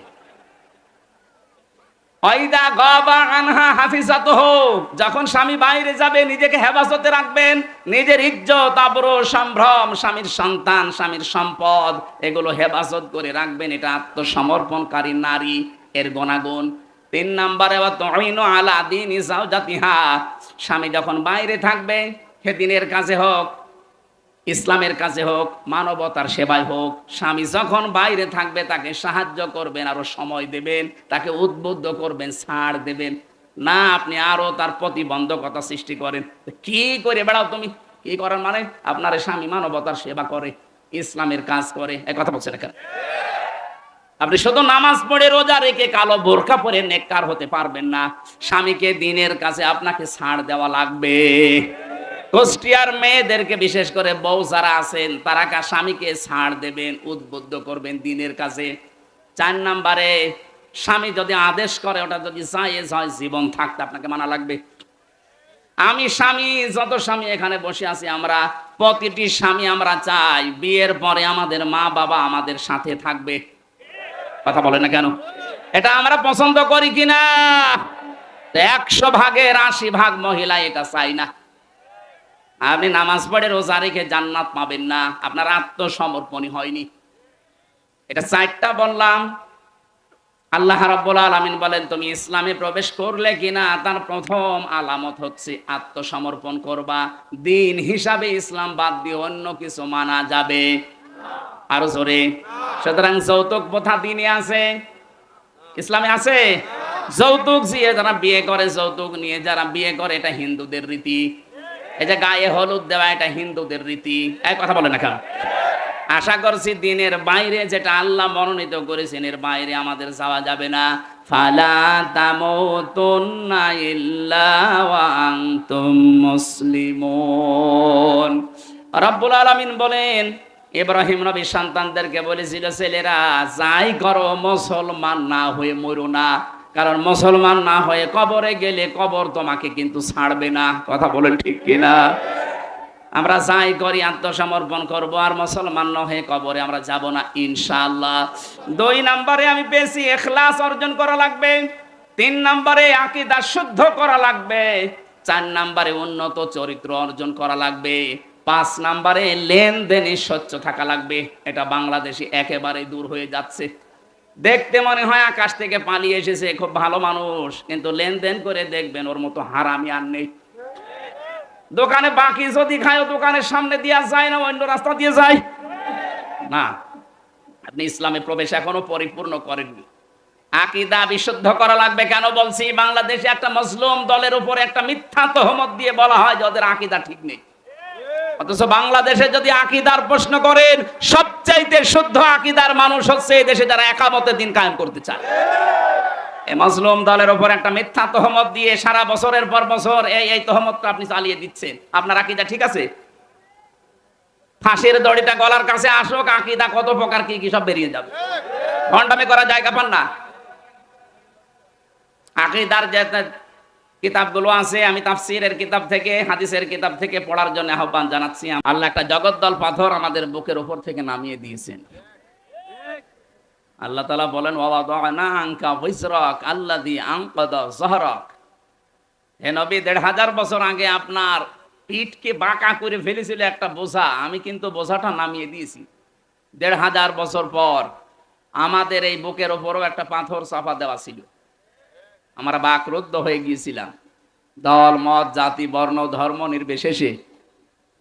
ওয়াইদা গাবা আনহা হাফিজাতুহু, যখন স্বামী বাইরে যাবে নিজেকে হেফাজতে রাখবেন, নিজের ইজ্জত আবরু সম্ভ্রম, স্বামীর সন্তান, স্বামীর সম্পদ, এগুলো হেফাজত করে রাখবেন। এটা আত্মসমর্পণকারী নারী এর গুণাগুণ। 3 নম্বরে ওয়া তুইনু আলা দীনি যাওজাতিহা, স্বামী যখন বাইরে থাকবে, সে দিনের কাজে হোক, ইসলামের কাজে হোক, মানবতার সেবায় হোক, স্বামী যখন বাইরে থাকবে তাকে সাহায্য করবেন, আরো সময় দেবেন, তাকে উদ্বুদ্ধ করবেন, ছাড় দেবেন না। আপনি আরো তার প্রতিবন্ধকতা সৃষ্টি করেন, কি করে বেড়াও তুমি, কি করার মানে? আপনার স্বামী মানবতার সেবা করে, ইসলামের কাজ করে, এই কথা বলছেন এখানে। আপনি শুধু নামাজ পড়ে রোজা রেখে কালো বোরকা পরে নেককার হতে পারবেন না। স্বামীকে দিনের কাছে আপনাকে ছাড় দেওয়া লাগবে। কুষ্টিয়ার মেয়েদেরকে বিশেষ করে বউ যারা আছেন, তারা স্বামীকে ছাড় দেবেন, উদ্বুদ্ধ করবেন দিনের কাছে। 4 নম্বরে, স্বামী যদি আদেশ করে ওটা যদি জায়েজ হয়, জীবন থাকতে আপনাকে মানা লাগবে। আমি স্বামী, যত স্বামী এখানে বসে আছি আমরা, প্রতিটি স্বামী আমরা চাই বিয়ের পরে আমাদের মা বাবা আমাদের সাথে থাকবে। কথা বলে না কেন? এটা আমরা পছন্দ করি কিনা? 100 ভাগের 80 ভাগ মহিলা এটা চাই না। আপনি নামাজ পড়ে রোজা রেখে জান্নাত পাবেন না, আপনার আত্মসমর্পণই হয়নি। এটা 4টা বললাম। আল্লাহ রাব্বুল আলামিন বলেন তুমি ইসলামে প্রবেশ করলে কিনা, তার প্রথম আলামত হচ্ছে আত্মসমর্পণ করবা। দিন হিসাবে ইসলাম বাদ দিয়ে অন্য কিছু মানা যাবে আরো জোরে। সুতরাং যৌতুক প্রথা দিনে আছে, ইসলামে আছে। যৌতুক দিয়ে যারা বিয়ে করে, যৌতুক নিয়ে যারা বিয়ে করে, এটা হিন্দুদের রীতি। এই যে গায়ে হলুদ দেওয়া, এটা হিন্দুদের রীতি। এক কথা বলে না কেন? আশা করছি দিনের বাইরে যেটা আল্লাহ মনোনীত করেছেন, এর বাইরে আমাদের যাওয়া যাবে না। ফালা তামুতুন্না ইল্লা ওয়া আনতুম মুসলিমুন। রব্বুল আলামিন বলেন, ইব্রাহিম নবী সন্তানদেরকে বলেছিল, ছেলেরা যাই করো মুসলমান না হয়ে মরো না, কারণ মুসলমান না হয়ে কবরে গেলে কবর তোমাকে কিন্তু ছাড়বে না। কথা বলেন ঠিক কিনা? আমরা যাই করি আত্মসমর্পণ করব, আর মুসলমান না হয়ে কবরে আমরা যাব না ইনশাআল্লাহ। 2 নম্বরে আমি পেয়েছি ইখলাস অর্জন করা লাগবে। 3 নম্বরে আকীদা শুদ্ধ করা লাগবে। 4 নম্বরে উন্নত চরিত্র অর্জন করা লাগবে। 5 নম্বরে লেনদেনে স্বচ্ছ থাকা লাগবে। এটা বাংলাদেশে একেবারে দূর হয়ে যাচ্ছে। দেখতে মনে হয় আকাশ থেকে পালিয়ে এসেছে, খুব ভালো মানুষ, কিন্তু লেনদেন করে দেখবেন ওর মতো হারামি আর নেই। দোকানে বাকি যদি খায়, দোকানের সামনে দিয়া যায় না, অন্য রাস্তা দিয়ে যায় না। আপনি ইসলামে প্রবেশ এখনো পরিপূর্ণ করেননি। আকীদা বিশুদ্ধ করা লাগবে। কেন বলছি? বাংলাদেশে একটা মুসলিম দলের উপরে একটা মিথ্যা তহমত দিয়ে বলা হয় যে ওদের আকীদা ঠিক নেই। অথচ বাংলাদেশে যদি আকীদার প্রশ্ন করেন, সবচাইতে শুদ্ধ আকীদার মানুষ হচ্ছে এই দেশে যারা একামতে দিন কায়েম করতে চায়। এই মুসলিম দলের উপর একটা মিথ্যা তহমত দিয়ে সারা বছরের পর বছর এই তহমতটা আপনি চালিয়ে দিচ্ছেন। আপনার আকীদা ঠিক আছে? ফাঁসির দড়িটা গলার কাছে আসুক, আকীদা কত প্রকার কি কি সব বেরিয়ে যাবে। ভণ্ডামি করার জায়গা পান না। আকীদার যে কিতাবগুলো আছে, আমি তাফসীরের কিতাব থেকে, হাদিসের কিতাব থেকে পড়ার জন্য আহ্বান জানাচ্ছি। আল্লাহ একটা জগদ্দল পাথর আমাদের বুকের উপর থেকে নামিয়ে দিয়েছেন। আল্লাহ তাআলা বলেন, ওয়াদানা আনকা ওয়িজরাক আল্লাযী আনকাযা যাহরাক। হে নবী, ১৫০০ বছর আগে আপনার পিঠকে বাঁকা করে ফেলেছিল একটা বোঝা, আমি কিন্তু বোঝাটা নামিয়ে দিয়েছি। ১৫০০ বছর পর আমাদের এই বুকের উপরও একটা পাথর চাপা দেওয়া ছিল। আমরা বাকরুদ্ধ হয়ে গিয়েছিলাম। দল মত জাতি বর্ণ ধর্ম নির্বিশেষে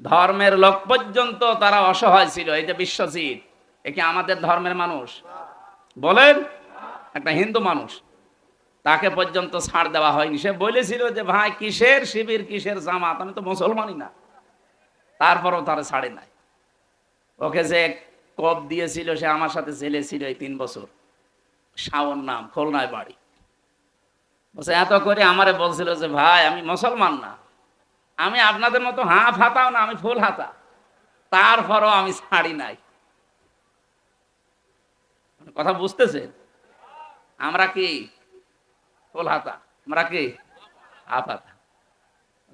ধর্মের লোক পর্যন্ত তারা অসহায় ছিল। এই যে বিশ্বজিৎ, একে আমাদের ধর্মের মানুষ বলেন, একটা হিন্দু মানুষ, তাকে পর্যন্ত ছাড় দেওয়া হয়নি। সে বলেছিল যে ভাই কিসের শিবির, কিসের জামাত, আমি তো মুসলমানই না। তারপরও তারা ছাড়ে নাই। ওকে যে কব দিয়েছিল, সে আমার সাথে জেলে ছিল এই ৩ বছর। শাওন নাম, খুলনায় বাড়ি। বলছে এত করে আমারে বলছিল যে ভাই আমি মুসলমান না, আমি আপনাদের মতো হাফ হাতাও না, আমি ফুল হাতা, তারপরও আমি ছাড়ি নাই। কথা বুঝতেছে? আমরা কি ফুল হাতা, আমরা কি হাফ হাতা।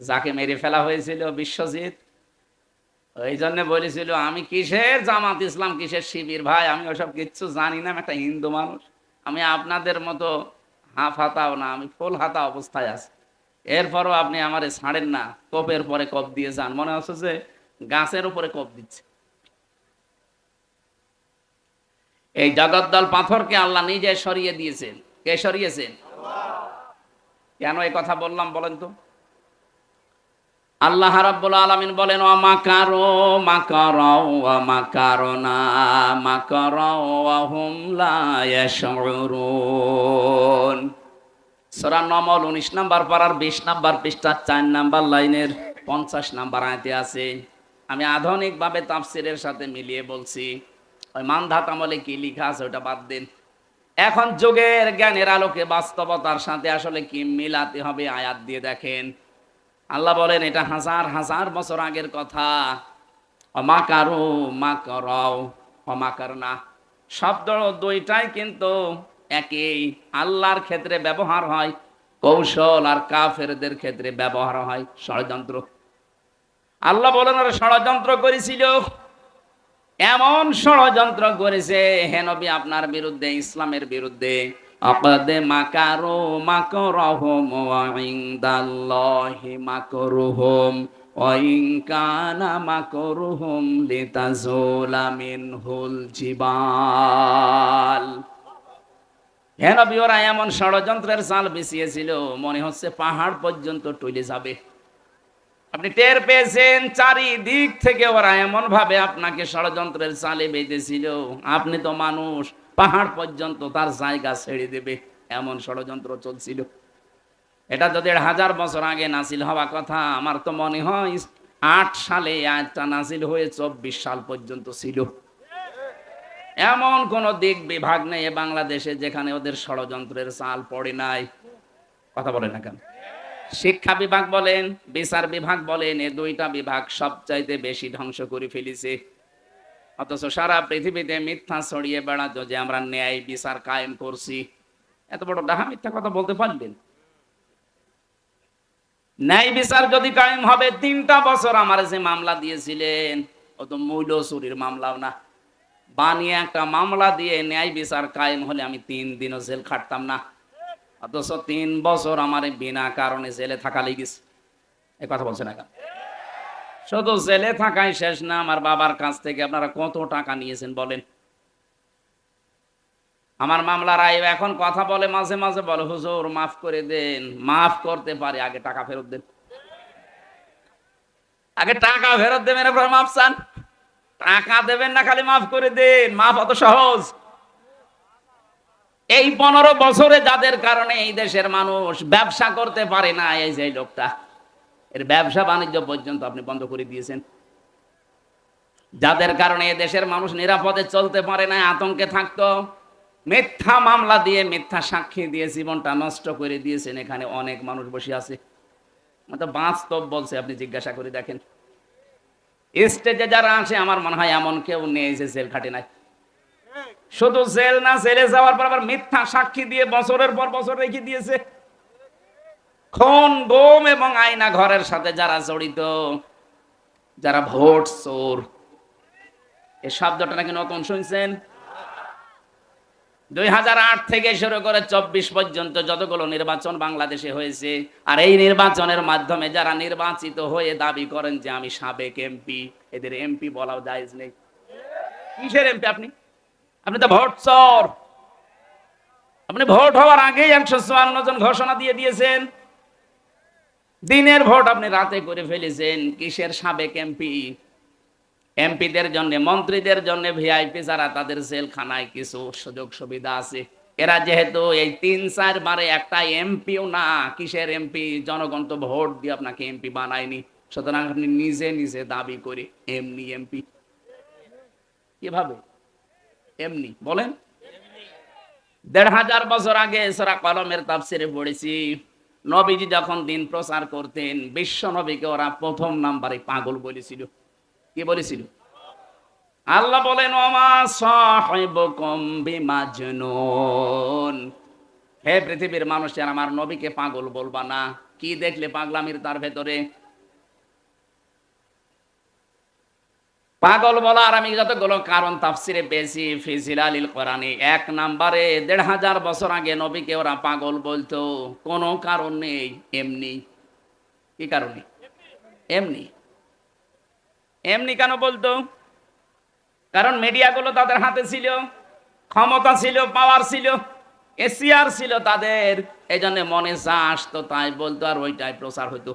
যাকে মেরে ফেলা হয়েছিল বিশ্বজিৎ, ওই জন্য বলেছিল আমি কিসের জামাত ইসলাম, কিসের শিবির, ভাই আমি ওসব কিচ্ছু জানি না, আমি একটা হিন্দু মানুষ, আমি আপনাদের মতো হাফ হাতাও না, আমি ফুল হাতা অবস্থায় আছি। এরপরও আপনি আমারে ছাড়েন না, কোপের পরে কোপ দিয়ে যান, মনে হচ্ছে যে গাছের উপরে কোপ দিচ্ছে। এই জগদ্দল পাথরকে আল্লাহ নিজে সরিয়ে দিয়েছেন। কে সরিয়েছেন? কেন এই কথা বললাম বলেন তো? আল্লাহ রাব্বুল আলামিন বলেন, ওয়া মাকারু মাকারাও ওয়া মাকারনা মাকারাও ওয়া হুম লা ইয়াশউরুন। সূরা নমল 19 নম্বর পারার 20 নম্বর পৃষ্ঠা 4 নম্বর লাইনের 50 নম্বর আয়াতে আছে। আমি আধুনিকভাবে তাফসীরের সাথে মিলিয়ে বলছি। ওই মানধাত আমলে কি লেখা আছে ওটা বাদ দিন। এখন যুগের জ্ঞানের আলোকে বাস্তবতার সাথে আসলে কি মিলাতে হবে আয়াত দিয়ে দেখেন। আল্লাহ বলেন এটা হাজার হাজার বছর আগের কথা। অমাকারু মাকরাও অমাকারনা শব্দ দুইটাই কিন্তু একই। আল্লাহর ক্ষেত্রে ব্যবহার হয় কৌশল, আর কাফেরদের ক্ষেত্রে ব্যবহার হয় ষড়যন্ত্র। আল্লাহ বলেন ওরা ষড়যন্ত্র করেছিল, এমন ষড়যন্ত্র করেছে হে নবী আপনার বিরুদ্ধে, ইসলামের বিরুদ্ধে। আকাদে মাকারু মাকরহুম ওয়া ইনদাল্লাহি মাকরুহুম ওয়া ইন কানা মাকরুহুম লিতাজুলা মিনহুল জিবাল। হে নবী ওরা এমন ষড়যন্ত্রের জাল বিছিয়েছিল, মনে হচ্ছে পাহাড় পর্যন্ত টলে যাবে। আপনি টের পেয়েছেন চারিদিক থেকে ওরা এমন ভাবে আপনাকে ষড়যন্ত্রের জালে বেঁধেছিল, আপনি তো মানুষ, পাহাড় পর্যন্ত তার জায়গা ছেড়ে দেবে, এমন ষড়যন্ত্র চলছিল। এটা যদি 1000 বছর আগে নাজিল হওয়া কথা, আমার তো মনে হয় 8 সালে আয়াতটা নাজিল হয়ে 24 সাল পর্যন্ত ছিল। এমন কোন দিক বিভাগ নেই বাংলাদেশে যেখানে ওদের ষড়যন্ত্রের চাল পড়ে নাই। কথা বলে না কেন? শিক্ষা বিভাগ বলেন, বিচার বিভাগ বলেন, এই দুইটা বিভাগ সবচাইতে বেশি ধ্বংস করে ফেলেছে। অথচ সারা পৃথিবীতে মিথ্যা ছড়িয়ে বেড়াতো যে আমরা ন্যায় বিচার কায়েম করছি। এত বড় ডাহা মিথ্যা কথা বলতে পারলেন? ন্যায় বিচার যদি কায়েম হবে, 3টা বছর আমার যে মামলা দিয়েছিলেন ও তো মূল্য চুরির মামলাও না, বানিয়ে একটা মামলা দিয়ে ন্যায় বিচার কায়েম হলে আমি 3 দিনও জেল খাটতাম না। অথচ 3 বছর আমার বিনা কারণে জেলে থাকা লেগেছে। এই কথা বলছে না কেন? শুধু জেলে থাকাই শেষ না, আমার বাবার কাছ থেকে আপনারা কত টাকা নিয়েছেন বলেন? আমার মামলার আইব এখন কথা বলে, মাঝে মাঝে বলে হুজুর মাফ করে দেন। মাফ করতে পারে, আগে টাকা ফেরত দেন। আগে টাকা ফেরত দেবেন, এরপর মাফ চান। টাকা দেবেন না, খালি মাফ করে দেন। মাফ অত সহজ? এই 15 বছরে যাদের কারণে এই দেশের মানুষ ব্যবসা করতে পারে না, এই যে লোকটা, এর ব্যবসা বাণিজ্য পর্যন্ত আপনি বন্ধ করে দিয়েছেন। যাদের কারণে এই দেশের মানুষ নিরাপদে চলতে পারে না, আতঙ্কে থাকতো, মিথ্যা মামলা দিয়ে মিথ্যা সাক্ষী দিয়ে জীবনটা নষ্ট করে দিয়েছেন। এখানে অনেক মানুষ বসে আছে, বাস্তব বলছে, আপনি জিজ্ঞাসা করে দেখেন। স্টেজে যারা আসে আমার মনে হয় এমন কেউ নেই যে জেল খাটে নাই। শুধু জেল না, জেলে যাওয়ার পর আবার মিথ্যা সাক্ষী দিয়ে বছরের পর বছর রেখে দিয়েছে। খুন, গুম এবং আয়না ঘরের সাথে যারা জড়িত, যারা ভোট চোর, এই শব্দটা নাকি নতুন শুনছেন? 2008 থেকে শুরু করে 24 পর্যন্ত যতগুলো নির্বাচন বাংলাদেশে হয়েছে, আর এই নির্বাচনের মাধ্যমে যারা নির্বাচিত হয়ে দাবি করেন যে আমি সাবেক এমপি, এদের এমপি বলাও জায়েজ নেই। কিসের এমপি আপনি? আপনি তো ভোট চোর। আপনি ভোট হওয়ার আগেই 154 জন ঘোষণা দিয়ে দিয়েছেন। দিনের ভোট আপনি রাতে করে ফেলেছেন। কিসের সাবেক এমপি? এমপিদের জন্য, মন্ত্রীদের জন্য ভিআইপি যারা, তাদের জেলখানায় কিছু সুযোগ সুবিধা আছে। এরা যেহেতু এই 3-4 বারে একটা এমপিও না, কিসের এমপি? জনগণ তো ভোট দিয়ে আপনাকে এমপি বানায়নি, সুতরাং আপনি নিজে নিজে দাবি করে এমনি এমপি। কিভাবে এমনি বলেন? 1500 বছর আগে সূরা কলমের তাফসিরে পড়েছি, নবীজি যখন দিন প্রচার করতেন, বিশ্ব নবীকে ওরা প্রথম নাম্বারে পাগল বলেছিল। কি বলেছিল? আল্লাহ বলেন, ওমা সাহিবুকুম বিমাজনুন, হে পৃথিবীর মানুষের, আমার নবীকে পাগল বলবা না। কি দেখলে পাগলামির তার ভেতরে? পাগল বলার আমি যতগুলো কারণ তাফসিরে পেয়েছি ফি জিলালিল কোরআনে, 1 নম্বরে 1500 বছর আগে নবীকে ওরা পাগল বলতো, কোনো কারণ নেই, এমনি। কি কারণে? এমনি। এমনি কেন বলতো? কারণ মিডিয়াগুলো তাদের হাতে ছিল, ক্ষমতা ছিল, পাওয়ার ছিল, এসিআর ছিল তাদের। এই জন্য মনে যা আসতো তাই বলতো, আর ওইটাই প্রচার হইতো।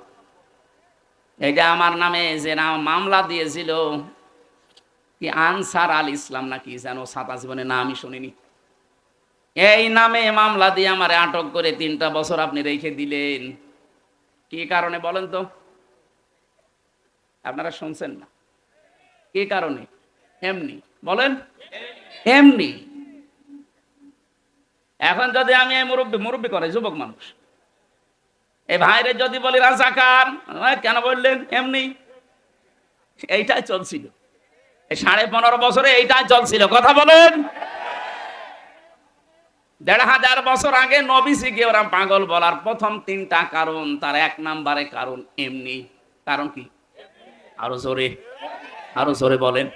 এই যে আমার নামে যে মামলা দিয়েছিল, কি আনসার আল ইসলাম নাকি যেন, ছাতা জীবনে নামই শুনিনি, এই নামে মামলা দিয়ে আমার আটক করে 3টা বছর আপনি রেখে দিলেন। কি কারণে বলেন তো? আপনারা শুনছেন না? কি কারণে? এমনি। বলেন, এমনি। এখন যদি আমি এই মুরব্বী করে যুবক মানুষ, এই ভাইরে যদি বলি রাজাকার, কেন বললেন? এমনি। এইটাই চলছিল এই 15.5 বছরে, এইটাই চলছিল। কথা বলেন। 1500 বছর আগে নবীজিকে ওরা পাগল বলার প্রথম 3টা কারণ, তার 1 নম্বরে কারণ এমনি। কারণ কি? আরো জোরে, আরো জোরে বলেন।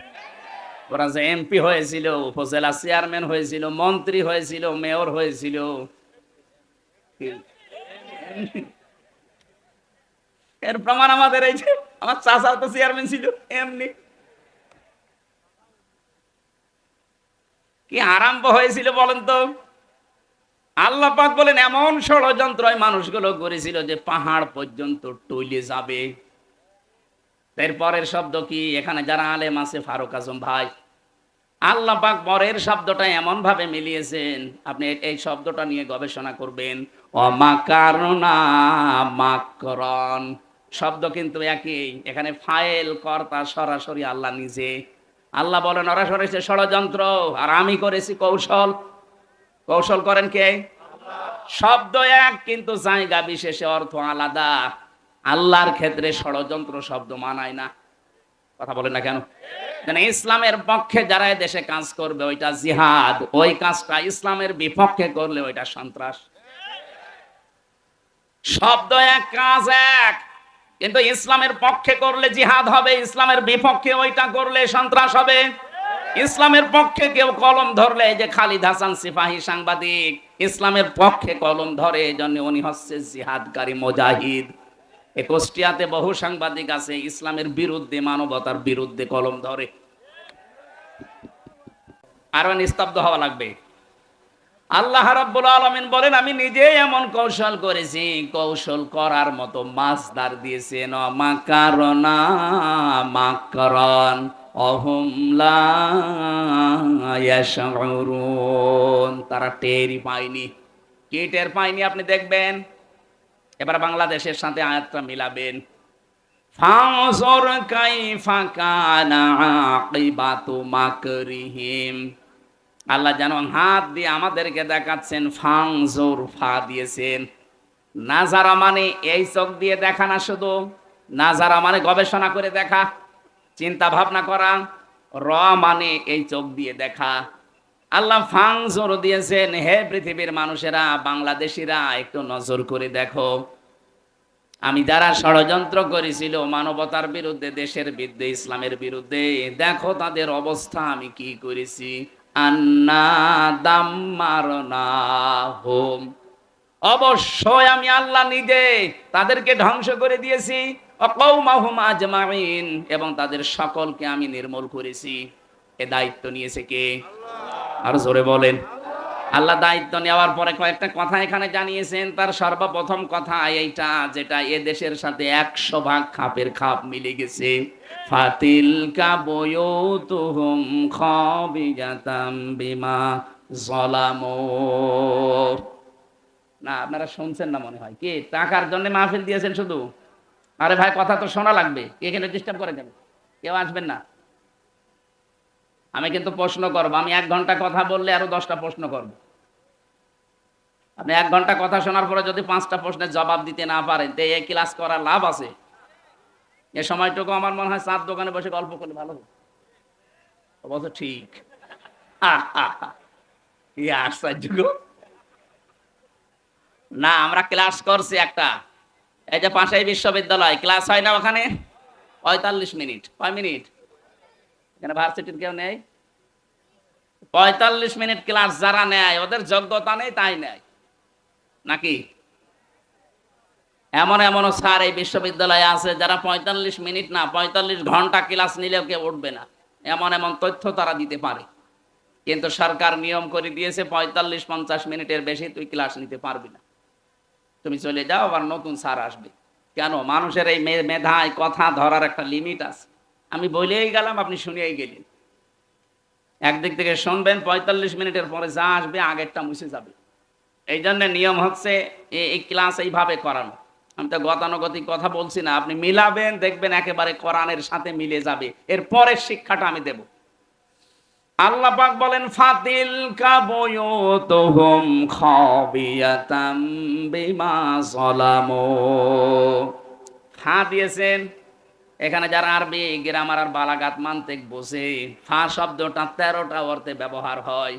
ওরা যে এমপি হয়েছিল, উপজেলা চেয়ারম্যান হয়েছিল, মন্ত্রী হয়েছিল, মেয়র হয়েছিল, এর প্রমাণ আমাদের এই যে আমার চাচা তো চেয়ারম্যান ছিল, এমনি। কি আরম্ভ হয়েছিল বলেন তো? আল্লাহ পাক বলেন, এমন ষড়যন্ত্র মানুষগুলো করেছিল যে পাহাড় পর্যন্ত টইলে যাবে। এরপরের শব্দ কি? এখানে যারা আলেম আছে, ফারুক আজম ভাই, আল্লাহ পাক পরের শব্দটা এমন ভাবে মিলিয়েছেন, আপনি এই শব্দটা নিয়ে গবেষণা করবেন। অমাকারনা মাকরন, শব্দ কিন্তু একই। এখানে ফাইল কর্তা সরাসরি আল্লাহ নিজে। আল্লাহ বলেন, ওরা করেছে ষড়যন্ত্র, আর আমি করেছি কৌশল। কৌশল করেন কে? শব্দ এক, কিন্তু জায়গা বিশেষে অর্থ আলাদা। আল্লাহর ক্ষেত্রে ষড়যন্ত্র শব্দ মানায় না। কথা বলেন না কেন? ইসলামের পক্ষে যারা দেশে কাজ করবে ওইটা জিহাদ, ওই কাজটা ইসলামের বিপক্ষে করলে ওইটা সন্ত্রাস। শব্দ এক, কাজ এক, কিন্তু ইসলামের পক্ষে করলে জিহাদ হবে, ইসলামের বিপক্ষে ওইটা করলে সন্ত্রাস হবে। ইসলামের পক্ষে কেউ কলম ধরলে, এই যে খালিদ হাসান সিপাহী সাংবাদিক, ইসলামের পক্ষে কলম ধরে, এই জন্য উনি হচ্ছে জিহাদকারী মুজাহিদ। কুষ্টিয়াতে বহু সাংবাদিক আছে ইসলামের বিরুদ্ধে, মানবতার বিরুদ্ধে কলম ধরে। আরো নিস্তব্ধ হওয়া লাগবে। আল্লাহ রাব্বুল আলামিন বলেন, আমি নিজেই এমন কৌশল করেছি, কৌশল করার মতো মাসদার দিয়েছেন। মাকারনা মাকরান অহুম লা ইয়াশউরুন, তারা টেরই পায়নি। কি টের পায়নি আপনি দেখবেন। এবার বাংলাদেশের সাথে আয়াতটা মিলাবেন। ফানজুর কাইফা কানা আকিবাতু মাকরিহিম, আল্লাহ যেন হাত দিয়ে আমাদেরকে দেখাচ্ছেন। ফানজুর, ফা দিয়েছেন। নাজারা মানে এই চোখ দিয়ে দেখা না, শুধু নাজারা মানে গবেষণা করে দেখা। চিন্তা ভাবনা করা, র মানে এই চোখ দিয়ে দেখা। আল্লাহ ফাংজোর দিয়েছেন, হে পৃথিবীর মানুষেরা, বাংলাদেশিরা একটু নজর করে দেখো, আমি যারা ষড়যন্ত্র করেছিল মানবতার বিরুদ্ধে, দেশের বিরুদ্ধে, ইসলামের বিরুদ্ধে, দেখো তাদের অবস্থা আমি কি করেছি। আন্না দাম্মারনা হোম, অবশ্যই আমি আল্লাহ নিজে তাদেরকে ধ্বংস করে দিয়েছি। অকৌমাহুম আজমাইন, এবং তাদের সকলকে আমি নির্মূল করেছি। এ দায়িত্ব নিয়েছে কে? আর জোরে বলেন। আল্লাহ দায়িত্ব নেওয়ার পরে কয়েকটা কথা এখানে জানিয়েছেন। তার সর্বপ্রথম কথা এইটা, যেটা এ দেশের সাথে 100 ভাগ খাপের খাপ মিলে গেছে। ফাতিলকা বুয়ুতুহুম খাবিয়াতাম বিমা যালামু। না, আপনারা শুনছেন না মনে হয়। কি টাকার জন্য মাহফিল দিয়েছেন শুধু? আরে ভাই, কথা তো শোনা লাগবে। এখানে ডিস্টার্ব করে কেন? কেউ আসবেন না। আমি কিন্তু প্রশ্ন করবো। আমি 1 ঘন্টা কথা বললে আরো 10টা প্রশ্ন করব। আপনি 1 ঘন্টা কথা শোনার পরে যদি 5টা প্রশ্নের জবাব দিতে না পারেন, তো এই ক্লাস করার লাভ আছে? এ সময়টুকু আমার মনে হয় চার দোকানে বসে গল্প করলে ভালো হবে। অবশ্য ঠিক। কি আশ্চর্য গো। না, আমরা ক্লাস করছি একটা, এই যে পাশেই বিশ্ববিদ্যালয়, ক্লাস হয় না ওখানে 45 মিনিট। কয় মিনিট? এখানে ভার্সিটির কেউ নেই? 45 মিনিট ক্লাস যারা নেয় ওদের যোগ্যতা নেই তাই নেয় নাকি? এমন এমনও স্যার এই বিশ্ববিদ্যালয়ে আছে যারা 45 মিনিট না 45 ঘন্টা ক্লাস নিলেও কেউ উঠবে না। এমন এমন তথ্য তারা দিতে পারে। কিন্তু সরকার নিয়ম করে দিয়েছে 45-50 মিনিটের বেশি তুই ক্লাস নিতে পারবি না, তুমি চলে যাও, আবার নতুন স্যার আসবে। কেন? মানুষের এই মেধায় কথা ধরার একটা লিমিট আছে। আমি বলেই গেলাম, আপনি শুনিয়েই গেলেন। একদিক থেকে শুনবেন, 45 মিনিটের পরে যা আসবে আগেরটা মুছে যাবে। এই জন্য নিয়ম হচ্ছে এই ক্লাস এইভাবে করানো। আমি তো গতানুগতিক কথা বলছি না, আপনি মিলাবেন, দেখবেন একেবারে কোরআনের সাথে মিলে যাবে। এর পরের শিক্ষাটা আমি দেব। আল্লাহ পাক বলেন, ফাতিল কাবুয়ুতুহুম খাবিয়াতাম বিমা যালামু। ফা দিয়েছেন এখানে যারা আরবি গ্রামার আর বালাগাত মানতিক বোঝে, ফা শব্দটা 13টা অর্থে ব্যবহার হয়।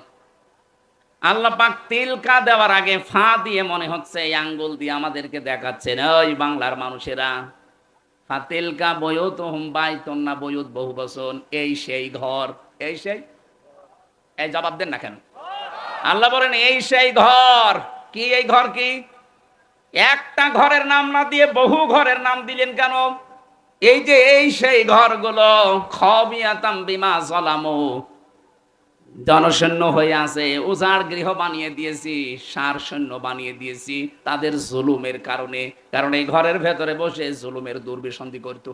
আল্লাহ পাক তিলকা দেওয়ার আগে ফা দিয়ে মনে হচ্ছে এই আঙ্গুল দিয়ে আমাদেরকে দেখাচ্ছেন, ওই বাংলার মানুষেরা, ফাতিলকা বুয়ুতুহুম, বাইতুন না বুয়ুত বহুবচন, এই সেই ঘর। এই সেই, এই জবাব দেন না কেন? আল্লাহ বলেন এই সেই ঘর। কি এই ঘর? কি একটা ঘরের নাম না দিয়ে বহু ঘরের নাম দিলেন কেন? এই যে এই সেই ঘরগুলো, খাবিয়াতাম বিমা যালামু, জনশূন্য হয়ে আছে, উজাড় গৃহ বানিয়ে দিয়েছি, সার শূন্য বানিয়ে দিয়েছি তাদের জুলুমের কারণে। কারণ এই ঘরের ভেতরে বসে জুলুমের দুর্বিসন্ধি করত।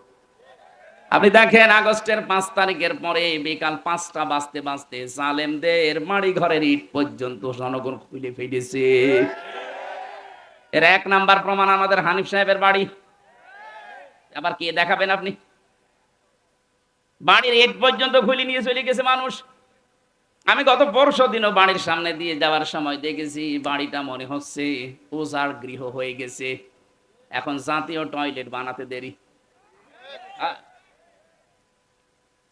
আপনি দেখেন, আগস্টের 5 তারিখের পরে বিকাল 5টা বাজতে বাজতে জালেমদের বাড়ি ঘরের ইট পর্যন্ত জনগণ খুলে ফেলেছে। এর 1 নাম্বার প্রমাণ আমাদের হানিফ সাহেবের বাড়ি। আবার কে দেখাবেন আপনি? বাড়ির ইট পর্যন্ত খুলে নিয়ে চলে গেছে মানুষ। আমি গত পরশু দিনও বাড়ির সামনে দিয়ে যাওয়ার সময় দেখেছি বাড়িটা মনে হচ্ছে উজাড় গৃহ হয়ে গেছে। এখন জাতীয় টয়লেট বানাতে দেরি।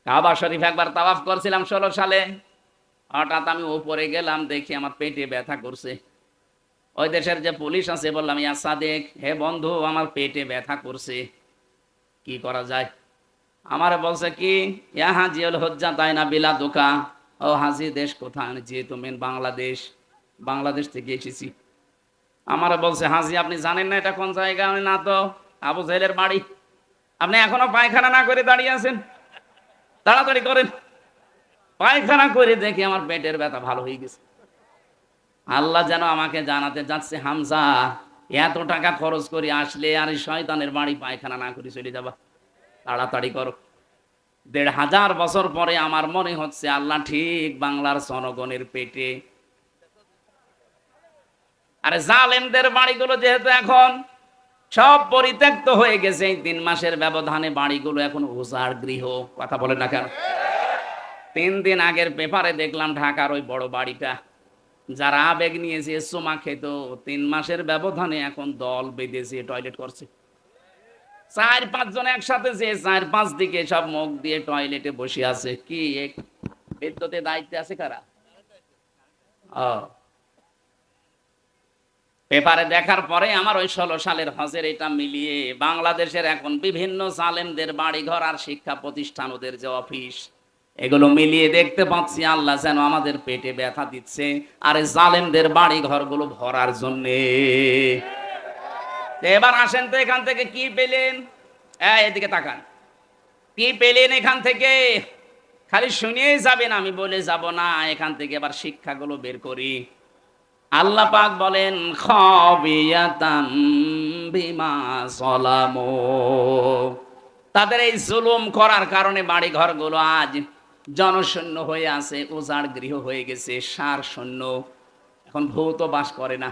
কাবা শরীফ একবার তাওয়াফ করছিলাম 16 সালে। হঠাৎ আমি উপরে গেলাম, দেখি আমার পেটে ব্যথা করছে। ওই দেশের যে পুলিশ আছে বললাম, ইয়া সাদেক, হে বন্ধু, আমার পেটে ব্যথা করছে, কি করা যায়? আমারে বলছে কি, ইয়া হাজিউল হজ্জা তাই না বিলা দোকা। ও হাজি, দেশ কোথায়? যেহেতু মেন বাংলাদেশ, বাংলাদেশ থেকে এসেছি। আমারে বলছে, হাজি আপনি জানেন না এটা কোন জায়গা? আমি না তো, আবু জাহেলের বাড়ি। আপনি এখনো পায়খানা না করে দাঁড়িয়ে আছেন, তাড়াতাড়ি করেন। পায়খানা করে দেখি আমার পেটের ব্যথা ভালো হয়ে গেছে। আল্লাহ যেন আমাকে জানাতে যাচ্ছে, হামজা, এত টাকা খরচ করে আসলে আর এই শয়তানের বাড়ি পায়খানা না করে চলে যাবা, তাড়াতাড়ি করো। 1500 বছর পরে আমার মনে হচ্ছে আল্লাহ ঠিক বাংলার জনগণের পেটে। আরে জালেমদের বাড়িগুলো যেহেতু এখন সব পরিত্যক্ত হয়ে গেছে, এই 3 মাসের ব্যবধানে বাড়িগুলো এখন উজাড় গৃহ। কথা বলেন না কেন? 3 দিন আগের পেপারে দেখলাম ঢাকার ওই বড় বাড়িটা, যারা আবেগ নিয়েছে চুমা খেত, 3 মাসের ব্যবধানে এখন দল বেঁধেছে, টয়লেট করছে। 4-5 জন একসাথে, যে 4-5 দিকে সব মুখ দিয়ে টয়লেটে বসে আছে। কি বিদ্যুতে দায়িত্বে আছে কারা? ও, পেপারে দেখার পরে আমার ওই 16 সালের হজের এটা মিলিয়ে বাংলাদেশের এখন বিভিন্ন জালেমদের বাড়িঘর আর শিক্ষা প্রতিষ্ঠান, ওদের যে অফিস, এগুলো মিলিয়ে দেখতে পাচ্ছি আল্লাহ যেন আমাদের পেটে ব্যথা দিচ্ছে, আর এই জালেমদের বাড়ি ঘরগুলো ভরার জন্যে। এবার আসেন তো, এখান থেকে কি পেলেন? এদিকে তাকান, কি পেলেন এখান থেকে? খালি শুনিয়েই যাবেন, আমি বলে যাব না। এখান থেকে এবার শিক্ষাগুলো বের করি। আল্লাহ পাক বলেন, খাবিয়াতাম বিমা সালামু, তাদের এই জুলুম করার কারণে বাড়ি ঘরগুলো আজ জনশূন্য হয়ে আছে, উজাড় গৃহ হয়ে গেছে, সার শূন্য। এখন ভূত বাস করে না।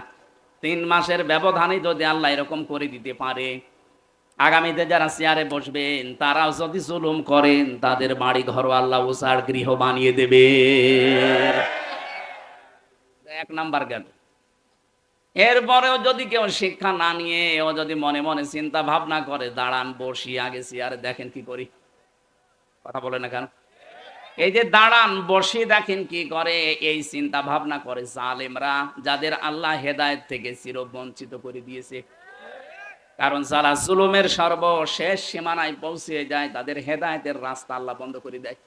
3 মাসের ব্যবধানে যদি আল্লাহ এরকম করে দিতে পারে, আগামীতে যারা চেয়ারে বসবেন তারাও যদি জুলুম করেন, তাদের বাড়ি ঘর আল্লাহ উজাড় গৃহ বানিয়ে দেবে। 1 নাম্বার গেল। এরপরেও যদি কেউ শিক্ষা না নিয়ে, ও যদি মনে মনে চিন্তা ভাবনা করে, দাঁড়ান বসি আগে চেয়ারে, দেখেন কি করি। কথা বলে না কেন? এই যে দাঁড়ান বসি দেখেন কি করে, এই চিন্তা ভাবনা করে জালেমরা, যাদের আল্লাহ হেদায়েত থেকে চিরবঞ্চিত করে দিয়েছে। কারণ যারা জুলুমের সর্বশেষ সীমানায় পৌঁছে যায়, তাদের হেদায়েতের রাস্তা আল্লাহ বন্ধ করে দেয়।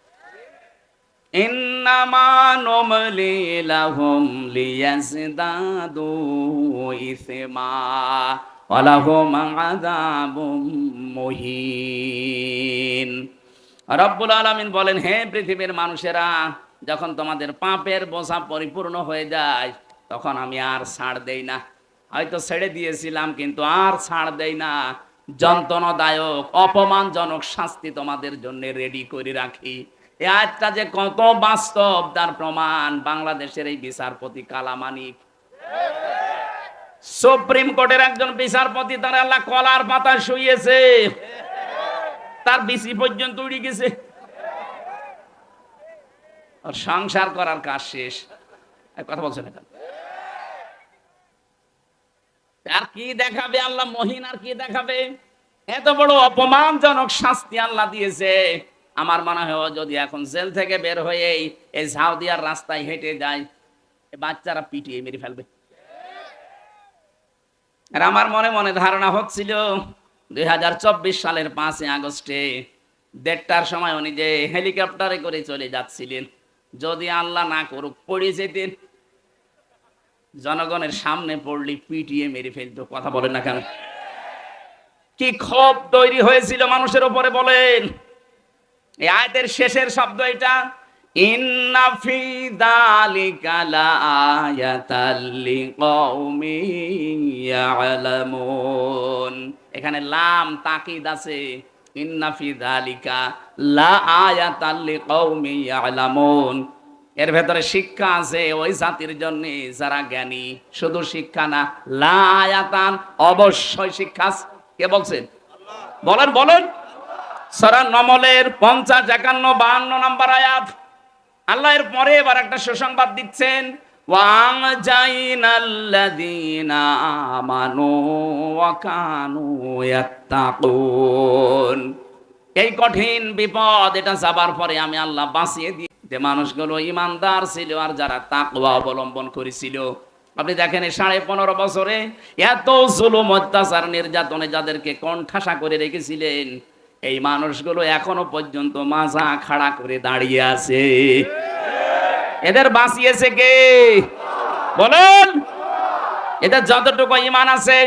ইন্নামা নুমলি লাহুম লিয়াজদাদু ইসমা ওয়া লাহুম আযাবুম মুহিন। রব্বুল আলামিন বলেন, হে পৃথিবীর মানুষেরা, যখন তোমাদের পাপের বোঝা পরিপূর্ণ হয়ে যায়, তখন আমি আর ছাড় দেই না। হয়তো ছেড়ে দিয়েছিলাম, কিন্তু আর ছাড় দেই না। যন্ত্রণাদায়ক অপমানজনক শাস্তি তোমাদের জন্য রেডি করে রাখি। এই আয়াতটা যে কত বাস্তব তার প্রমাণ বাংলাদেশের এই বিচারপতি কালামানিক। সুপ্রিম কোর্টের একজন বিচারপতি, তার আল্লাহ কলার পাতা শুইয়েছে, তার বিসি পর্যন্ত উড়ে গেছে, আর সংসার করার কাজ শেষ। কথা বলছেন এখন? আর কি দেখাবে আল্লাহ মহিন? আর কি দেখাবে? এত বড় অপমানজনক শাস্তি আল্লাহ দিয়েছে। আমার মনে হয় যদি এখন জেল থেকে বের হয়ে এই ঝাউদিয়ার রাস্তায় হেঁটে যায়, বাচ্চারা পিটিয়ে মেরে ফেলবে। আর আমার মনে মনে ধারণা হচ্ছিল 2024 সালের 5 আগস্টে 1:30টার সময় উনি যে হেলিকপ্টারে করে চলে যাচ্ছিলেন, যদি আল্লাহ না করুক পড়ে যেতেন, জনগণের সামনে পড়লি পিটিয়ে মেরে ফেলতো। কথা বলেন না কেন? কি ক্ষোভ তৈরি হয়েছিল মানুষের উপরে বলেন। এই আয়াতের শেষের শব্দ এটা, ইন্না ফি যালিকা লাআয়াতাল লিকাউমিন ইয়ালামুন। এখানে লাম তাকিদ আছে, ইন্না ফি যালিকা লাআয়াতাল লিকাউমিন ইয়ালামুন। এর ভেতরে শিক্ষা আছে ওই জাতির জন্য যারা জ্ঞানী। শুধু শিক্ষা না, লাআয়াতান, অবশ্যই শিক্ষা। কে বলছেন? বলেন বলেন। সূরা নমলের 50, 51, 52 নম্বর আয়াত। আল্লাহ এর পরে এবার একটা সুসংবাদ দিচ্ছেন, ওয়াজাইনাল্লাযীনা আমানু ওয়া কানু ইয়াত্তাকুন। এই কঠিন বিপদ এটা যাবার পরে আমি আল্লাহ বাঁচিয়ে দিই যে মানুষগুলো ঈমানদার ছিল আর যারা তাকওয়া অবলম্বন করেছিল। আপনি দেখেন 15.5 বছরে এত জুলুম অত্যাচার নির্যাতনে যাদেরকে কোণঠাসা করে রেখেছিলেন, এই মানুষগুলো এখনো পর্যন্ত মাজা খাড়া করে দাঁড়িয়ে আছে। এদের বাঁচিয়েছে কে? বলেন। এদের যতটুকু ঈমান আছে,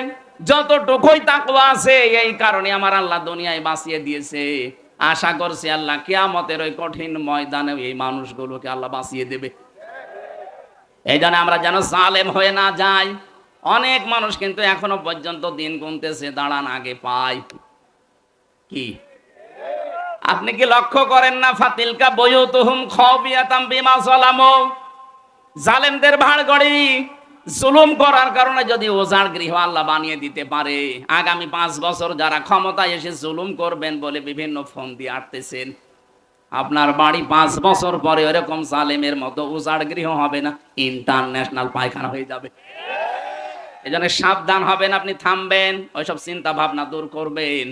যতটুকুই তাকওয়া আছে, এই কারণে আমার আল্লাহ দুনিয়ায় বাঁচিয়ে দিয়েছে। আশা করছি আল্লাহ কিয়ামতের ওই কঠিন ময়দানে এই মানুষগুলোকে আল্লাহ বাঁচিয়ে দেবে। এই জন্য আমরা যেন জালেম হয়ে না যাই। অনেক মানুষ কিন্তু এখনো পর্যন্ত দিন গুনতেছে, দাঁড়ান আগে পাই। কি আপনি কি লক্ষ্য করেন না? ফাতিলকা বুয়ুতুহুম খাবিয়াতাম বিমা যালামু। জালেমদের ভাড়গড়ি জুলুম করার কারণে যদি ওজাড় গৃহ আল্লাহ বানিয়ে দিতে পারে, আগামী 5 বছর যারা ক্ষমতায় এসে জুলুম করবেন বলে বিভিন্ন ফোন দিয়ে আটতেছেন, আপনার বাড়ি 5 বছর পরে এরকম জালেমের মতো উজাড় গৃহ হবে না, ইন্টারন্যাশনাল পায়খানা হয়ে যাবে। এই জন্য সাবধান হবেন, আপনি থামবেন, ওইসব চিন্তা ভাবনা দূর করবেন।